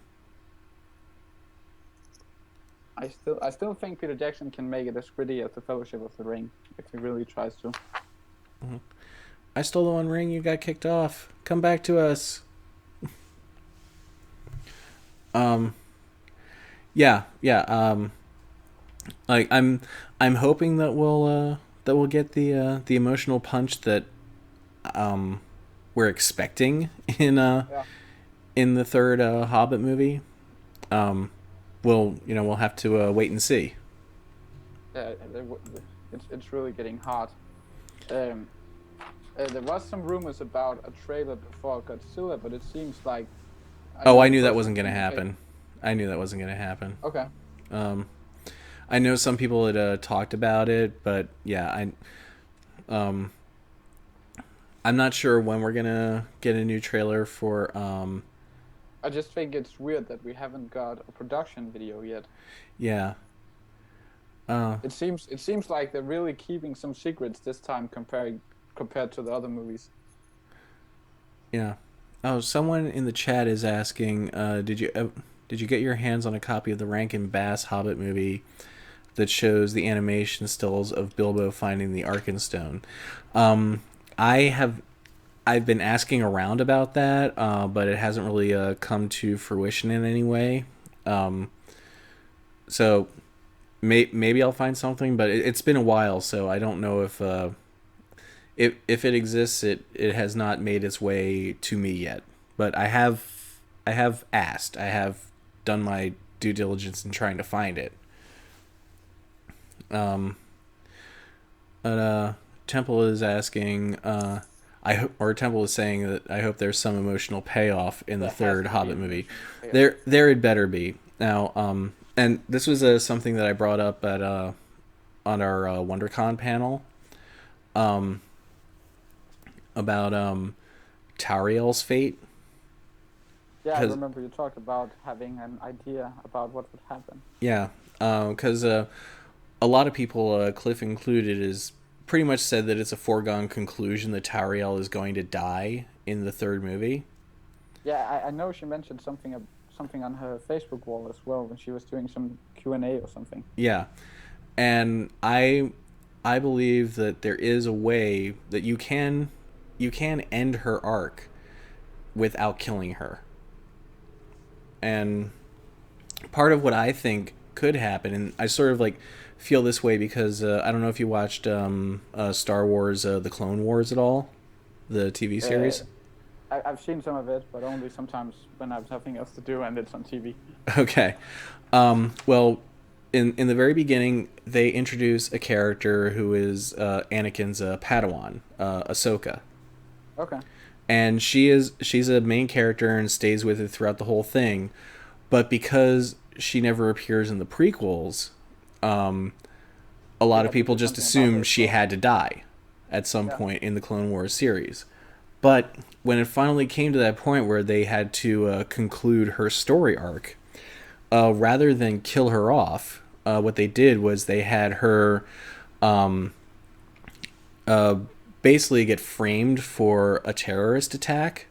I still think Peter Jackson can make it as gritty as the Fellowship of the Ring, if he really tries to. Mm-hmm. I Stole the One Ring, you got kicked off. Come back to us. Yeah. Like, I'm hoping that we'll get the emotional punch that we're expecting in the third Hobbit movie. We'll have to wait and see. Yeah, it's really getting hard. There was some rumors about a trailer before Godzilla, but it seems like... I knew that wasn't going to happen. Okay. I know some people had talked about it, but yeah, I'm not sure when we're gonna get a new trailer for. I just think it's weird that we haven't got a production video yet. Yeah. It seems like they're really keeping some secrets this time compared to the other movies. Yeah. Oh, someone in the chat is asking, did you get your hands on a copy of the Rankin Bass Hobbit movie that shows the animation stills of Bilbo finding the Arkenstone? I've been asking around about that, but it hasn't really come to fruition in any way. So maybe I'll find something, but it's been a while, so I don't know if it exists. It has not made its way to me yet, but I have asked. I have done my due diligence in trying to find it. But Temple is asking, Temple is saying that I hope there's some emotional payoff in the third Hobbit movie. There it better be. Now, and this was something that I brought up at on our WonderCon panel, about Tauriel's fate. Yeah, I remember you talked about having an idea about what would happen. Yeah, because a lot of people, Cliff included, is pretty much said that it's a foregone conclusion that Tauriel is going to die in the third movie. Yeah, I know she mentioned something on her Facebook wall as well when she was doing some Q&A or something. Yeah, and I believe that there is a way that you can end her arc without killing her. And part of what I think could happen, and I sort of like feel this way because I don't know if you watched Star Wars, the Clone Wars at all, the TV series. I've seen some of it, but only sometimes when I have nothing else to do and it's on TV. Okay. Well, in the very beginning, they introduce a character who is Anakin's Padawan, Ahsoka. Okay. And she's a main character and stays with it throughout the whole thing, but because she never appears in the prequels, a lot of people just assume she had to die at some point in the Clone Wars series. But when it finally came to that point where they had to conclude her story arc, rather than kill her off, what they did was they had her basically get framed for a terrorist attack,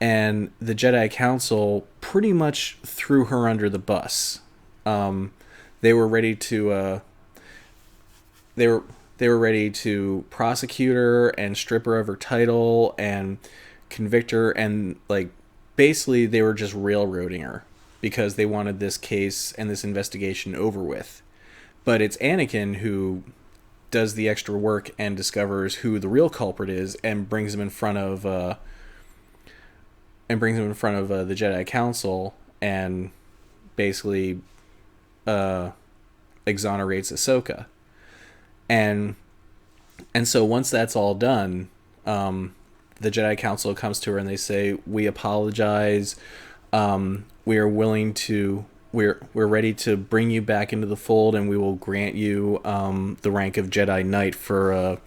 and the Jedi Council pretty much threw her under the bus. They were ready to they were ready to prosecute her and strip her of her title and convict her, and like basically they were just railroading her because they wanted this case and this investigation over with. But it's Anakin who does the extra work and discovers who the real culprit is and brings him in front of the Jedi Council and basically exonerates Ahsoka. And so once that's all done, the Jedi Council comes to her and they say, "We apologize. We are willing to. We're ready to bring you back into the fold, and we will grant you the rank of Jedi Knight for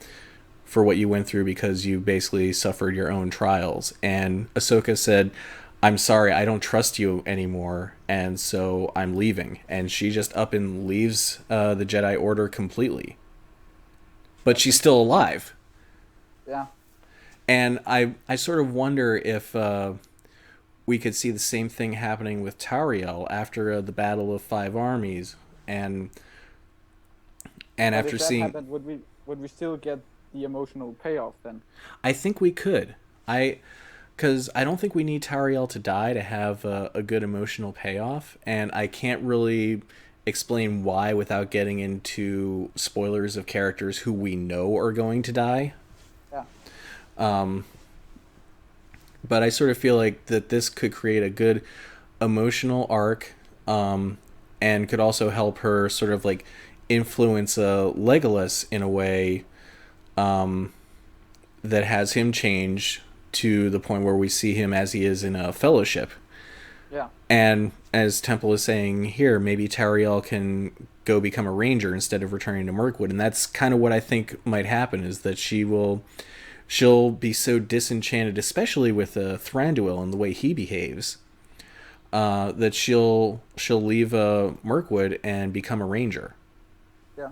what you went through because you basically suffered your own trials." And Ahsoka said, "I'm sorry, I don't trust you anymore, and so I'm leaving." And she just up and leaves the Jedi Order completely. But she's still alive. Yeah. And I sort of wonder if we could see the same thing happening with Tariel after the Battle of Five Armies, and after if that seeing, happened, would we still get the emotional payoff then? I think we could. Because I don't think we need Tariel to die to have a good emotional payoff, and I can't really explain why without getting into spoilers of characters who we know are going to die. Yeah. But I sort of feel like that this could create a good emotional arc, and could also help her sort of like influence Legolas in a way that has him change to the point where we see him as he is in a Fellowship. Yeah. And as Temple is saying here, maybe Tariel can go become a ranger instead of returning to Mirkwood, and that's kind of what I think might happen, is that she'll be so disenchanted, especially with Thranduil and the way he behaves, that she'll leave Mirkwood and become a ranger. Yeah.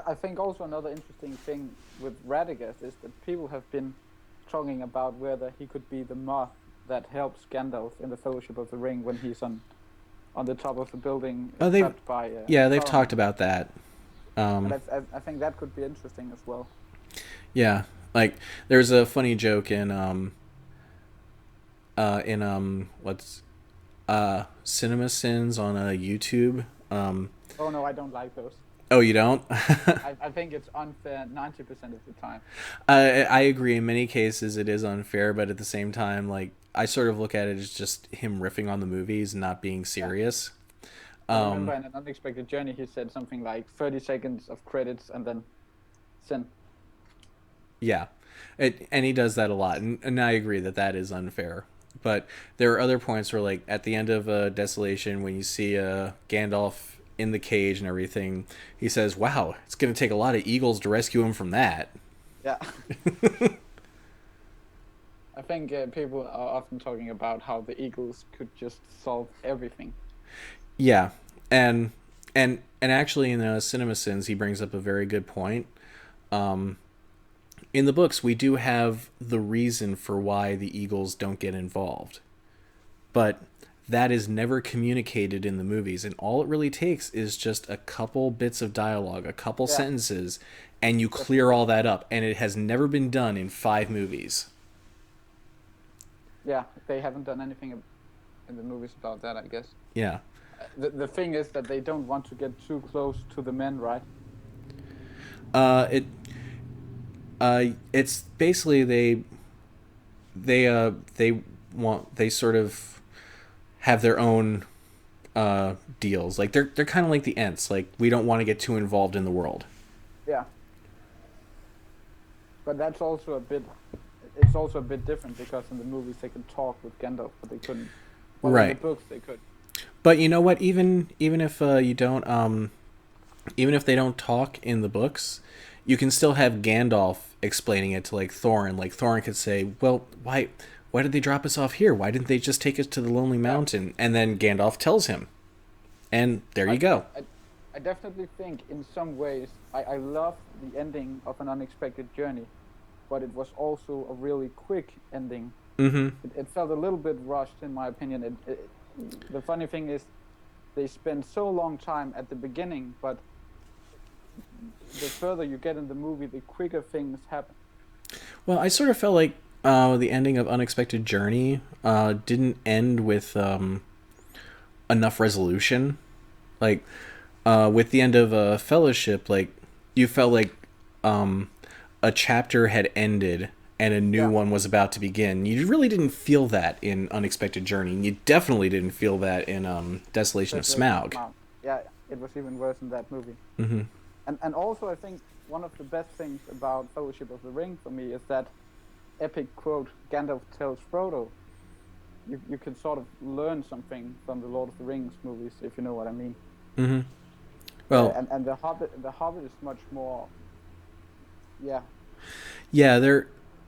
I think also another interesting thing with Radagast is that people have been talking about whether he could be the moth that helps Gandalf in the Fellowship of the Ring when he's on the top of the building. Trapped by, they've talked about that. I think that could be interesting as well. Yeah, like there's a funny joke in what's Cinema Sins on YouTube. Oh no, I don't like those. Oh, you don't? I think it's unfair 90% of the time. I agree. In many cases, it is unfair, but at the same time, like I sort of look at it as just him riffing on the movies and not being serious. I remember in An Unexpected Journey, he said something like 30 seconds of credits and then sin. Yeah, and he does that a lot, and I agree that is unfair. But there are other points where, like at the end of Desolation, when you see Gandalf in the cage and everything, he says, "Wow, it's going to take a lot of eagles to rescue him from that." Yeah. I think people are often talking about how the eagles could just solve everything. Yeah, and actually in Cinema Sins, he brings up a very good point. In the books, we do have the reason for why the eagles don't get involved, but that is never communicated in the movies, and all it really takes is just a couple bits of dialogue, a couple sentences, and you clear all that up, and it has never been done in 5 movies. Yeah, they haven't done anything in the movies about that, I guess. Yeah. The thing is that they don't want to get too close to the men, right? It it's basically they sort of have their own deals. Like they're kind of like the Ents. Like we don't want to get too involved in the world. Yeah. But that's also a bit. It's also a bit different because in the movies they can talk with Gandalf, but they couldn't. Well, Right. In the books they could. But you know what? Even if you don't even if they don't talk in the books, you can still have Gandalf explaining it to like Thorin. Like Thorin could say, "Well, why did they drop us off here? Why didn't they just take us to the Lonely Mountain?" And then Gandalf tells him. And there you go. I definitely think in some ways I love the ending of An Unexpected Journey, but it was also a really quick ending. Mm-hmm. It felt a little bit rushed in my opinion. The funny thing is they spend so long time at the beginning, but the further you get in the movie, the quicker things happen. Well, I sort of felt like the ending of Unexpected Journey didn't end with enough resolution. Like with the end of Fellowship, like you felt like a chapter had ended and a new one was about to begin. You really didn't feel that in Unexpected Journey. And you definitely didn't feel that in Desolation of Smaug. Yeah, it was even worse in that movie. Mm-hmm. And also I think one of the best things about Fellowship of the Ring for me is that epic quote Gandalf tells Frodo. You can sort of learn something from the Lord of the Rings movies, if you know what I mean. Mm-hmm. Well, and the Hobbit is much more. Yeah. Yeah,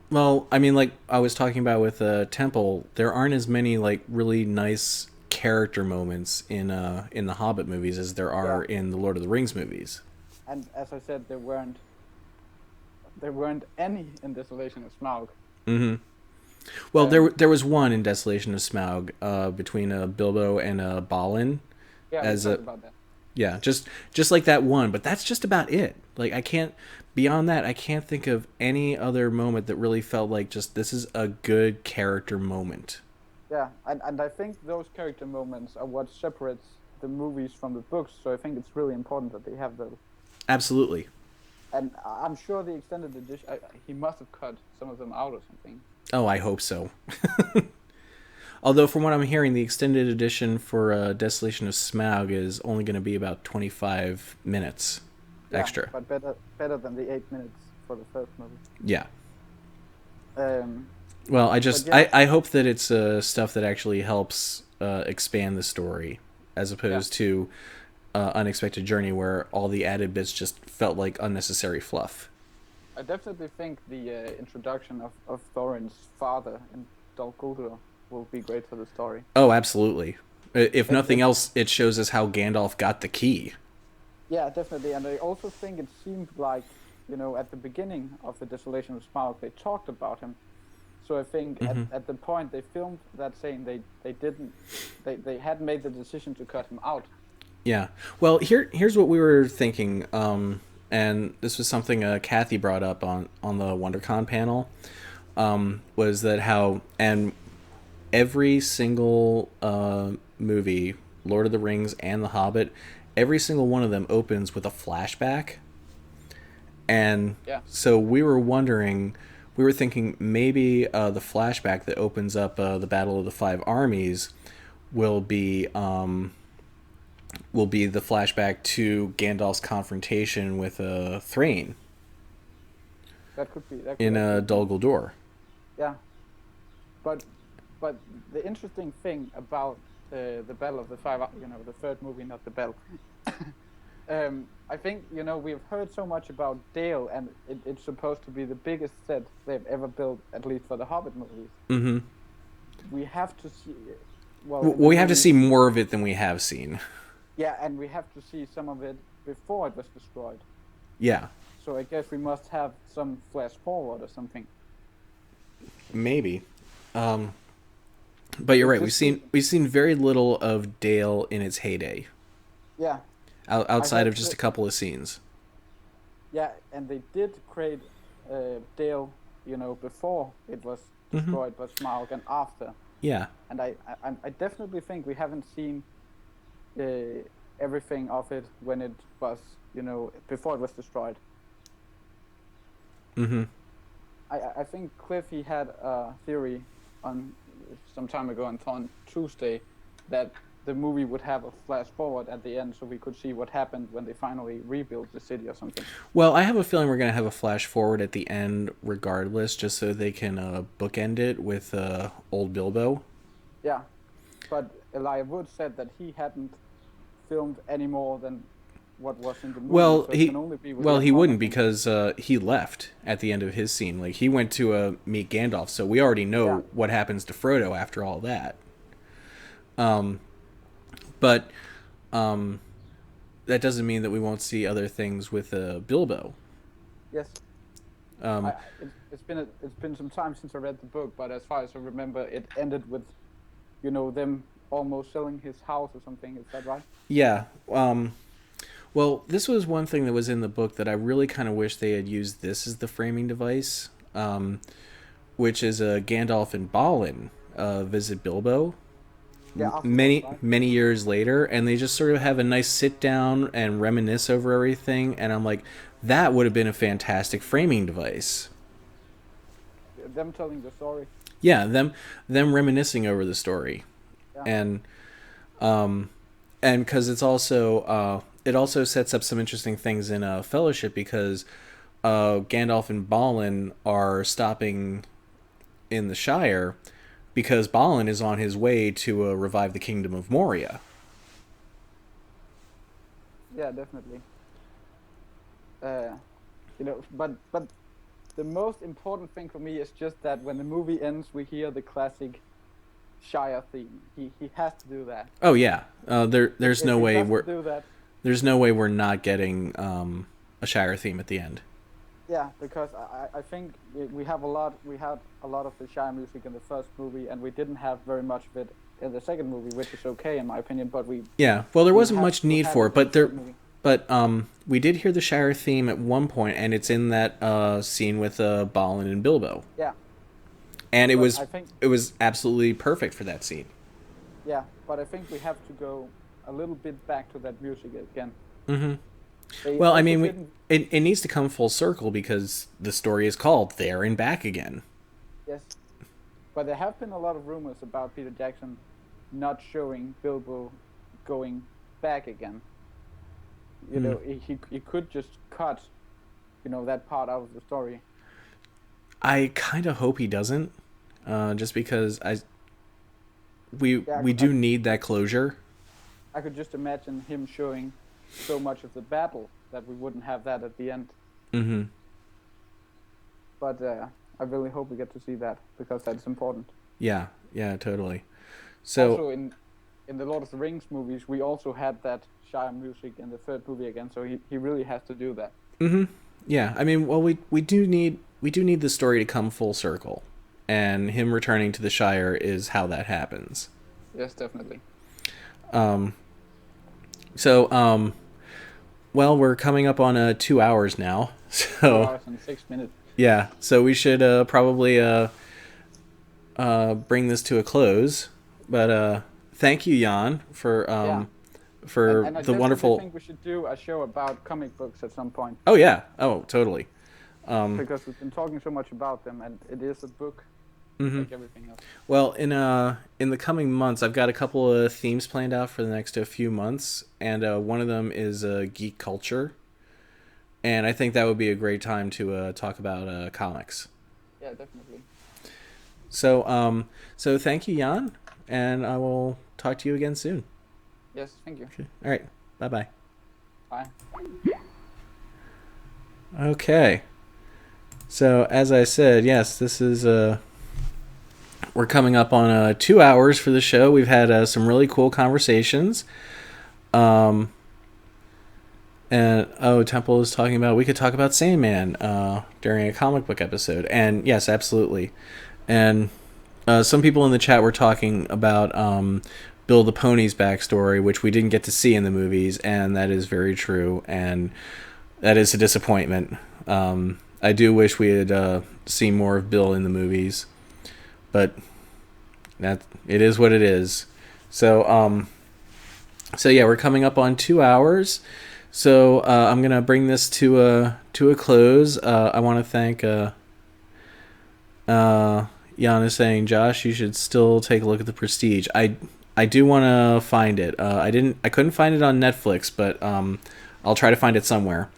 well, I mean, like I was talking about with Temple, there aren't as many like really nice character moments in the Hobbit movies as there are in the Lord of the Rings movies. And as I said, there weren't any in Desolation of Smaug. Mm-hmm. Well, there was one in Desolation of Smaug between Bilbo and Balin. Yeah, as we a talked about that. Yeah, just like that one, but that's just about it. Like beyond that, I can't think of any other moment that really felt like just this is a good character moment. Yeah, and I think those character moments are what separates the movies from the books, so I think it's really important that they have those. Absolutely. And I'm sure the extended edition, he must have cut some of them out or something. Oh, I hope so. Although, from what I'm hearing, the extended edition for Desolation of Smaug is only going to be about 25 minutes extra. But better than the 8 minutes for the first movie. Yeah. Well, I hope that it's stuff that actually helps expand the story, as opposed to Unexpected Journey, where all the added bits just felt like unnecessary fluff. I definitely think the introduction of Thorin's father in Dol Guldur will be great for the story. Oh, absolutely. If nothing else, it shows us how Gandalf got the key. Yeah, definitely. And I also think it seemed like, at the beginning of the Desolation of Smaug, they talked about him. So I think at the point they filmed that scene, they had made the decision to cut him out. Yeah. Well, here's what we were thinking, and this was something Kathy brought up on the WonderCon panel, was that how every single movie, Lord of the Rings and The Hobbit, every single one of them opens with a flashback. And so we were thinking maybe the flashback that opens up the Battle of the Five Armies will be the flashback to Gandalf's confrontation with Thrain. That could be in Dol Guldur. Yeah, but the interesting thing about the Battle of the Five, the third movie, not the Battle. I think we've heard so much about Dale, and it's supposed to be the biggest set they've ever built, at least for the Hobbit movies. Mm-hmm. We have to see. We have to see more of it than we have seen. Yeah, and we have to see some of it before it was destroyed. Yeah. So I guess we must have some flash forward or something. Maybe. But you're right. We've seen very little of Dale in its heyday. Yeah. Outside of just a couple of scenes. Yeah, and they did create Dale, before it was destroyed by Smaug and after. Yeah. And I definitely think we haven't seen everything of it when it was, before it was destroyed. Mm-hmm. I think Cliff, he had a theory on some time ago on Tuesday that the movie would have a flash forward at the end so we could see what happened when they finally rebuilt the city or something. Well, I have a feeling we're going to have a flash forward at the end regardless, just so they can bookend it with old Bilbo. Yeah, but Elijah Wood said that he hadn't filmed any more than what was in the movie. Well, so it can only be with he Ian wouldn't Holland. because he left at the end of his scene. Like, he went to meet Gandalf, so we already know what happens to Frodo after all that. But that doesn't mean that we won't see other things with Bilbo. Yes. It's been some time since I read the book, but as far as I remember, it ended with, them almost selling his house or something. Is that right? Yeah. Well, this was one thing that was in the book that I really kind of wish they had used this as the framing device, which is Gandalf and Balin visit Bilbo. Yeah, many years later, and they just sort of have a nice sit down and reminisce over everything, and I'm like, that would have been a fantastic framing device. Them telling the story. Yeah, them reminiscing over the story. Yeah. And because it's also it also sets up some interesting things in Fellowship, because Gandalf and Balin are stopping in the Shire because Balin is on his way to revive the Kingdom of Moria. Yeah, definitely. But the most important thing for me is just that when the movie ends, we hear the classic Shire theme. He has to do that. Oh yeah, there's no way there's no way we're not getting a Shire theme at the end. Yeah, because I think we had a lot of the Shire music in the first movie, and we didn't have very much of it in the second movie, which is okay in my opinion. But there wasn't much need for it, but we did hear the Shire theme at one point, and it's in that scene with Balin and Bilbo. Yeah, and it was absolutely perfect for that scene. Yeah, but I think we have to go a little bit back to that music again. Mm-hmm. Well, I mean, it needs to come full circle because the story is called There and Back Again. Yes. But there have been a lot of rumors about Peter Jackson not showing Bilbo going back again. He could just cut, that part out of the story. I kind of hope he doesn't, just because we do need that closure. I could just imagine him showing so much of the battle that we wouldn't have that at the end. Mm-hmm. But I really hope we get to see that because that's important. Yeah, totally. So also in the Lord of the Rings movies, we also had that Shire music in the third movie again. So he really has to do that. Mm-hmm. Yeah, I mean, well, we do need the story to come full circle, and him returning to the Shire is how that happens. Yes, definitely. Well, we're coming up on 2 hours now. So 2 hours and 6 minutes. Yeah, so we should probably bring this to a close. But thank you, Jan, for and the wonderful. I think we should do a show about comic books at some point. Oh yeah, totally. Because we've been talking so much about them, and it is a book. Mm-hmm. Like everything else. Well, in the coming months, I've got a couple of themes planned out for the next few months, and one of them is geek culture, and I think that would be a great time to talk about comics. Yeah, definitely. So thank you, Jan, and I will talk to you again soon. Yes, thank you. Okay. All right, bye-bye. Bye. Okay. So as I said, yes, this is we're coming up on 2 hours for the show. We've had some really cool conversations. And Temple is talking about we could talk about Sandman during a comic book episode. And yes, absolutely. And some people in the chat were talking about Bill the Pony's backstory, which we didn't get to see in the movies, and that is very true. And that is a disappointment. I do wish we had seen more of Bill in the movies. But it is what it is. So So yeah, we're coming up on 2 hours. So I'm gonna bring this to a close. I want to thank Jan is saying, Josh, you should still take a look at The Prestige. I do want to find it. I couldn't find it on Netflix, but I'll try to find it somewhere.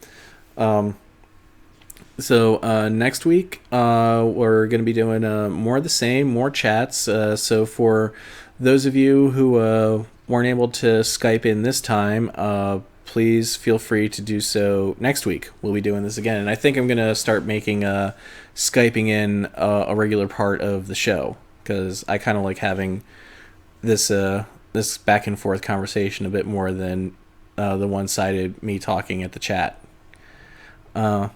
So next week we're going to be doing more of the same, more chats. So for those of you who weren't able to Skype in this time, please feel free to do so next week. We'll be doing this again, and I think I'm going to start making Skyping in a regular part of the show, because I kind of like having this back and forth conversation a bit more than the one-sided me talking at the chat. And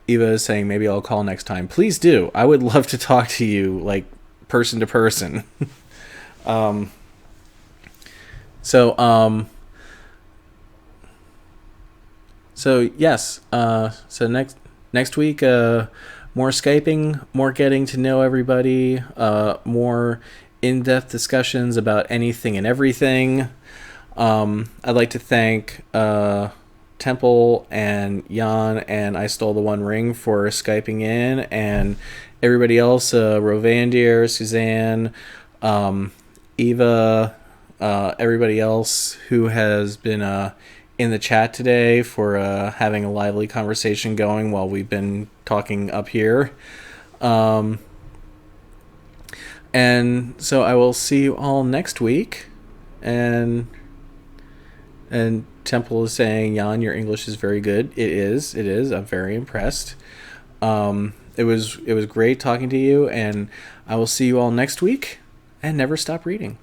Eva is saying maybe I'll call next time. Please do. I would love to talk to you, like, person to person. So yes. So next week, more Skyping, more getting to know everybody, more in-depth discussions about anything and everything. I'd like to thank Temple and Jan and I Stole the One Ring for Skyping in, and everybody else, Rovandir, Suzanne, Eva, everybody else who has been in the chat today, for having a lively conversation going while we've been talking up here. And so I will see you all next week. And Temple is saying, Jan, your English is very good. It is. I'm very impressed. It was great talking to you, and I will see you all next week, and never stop reading.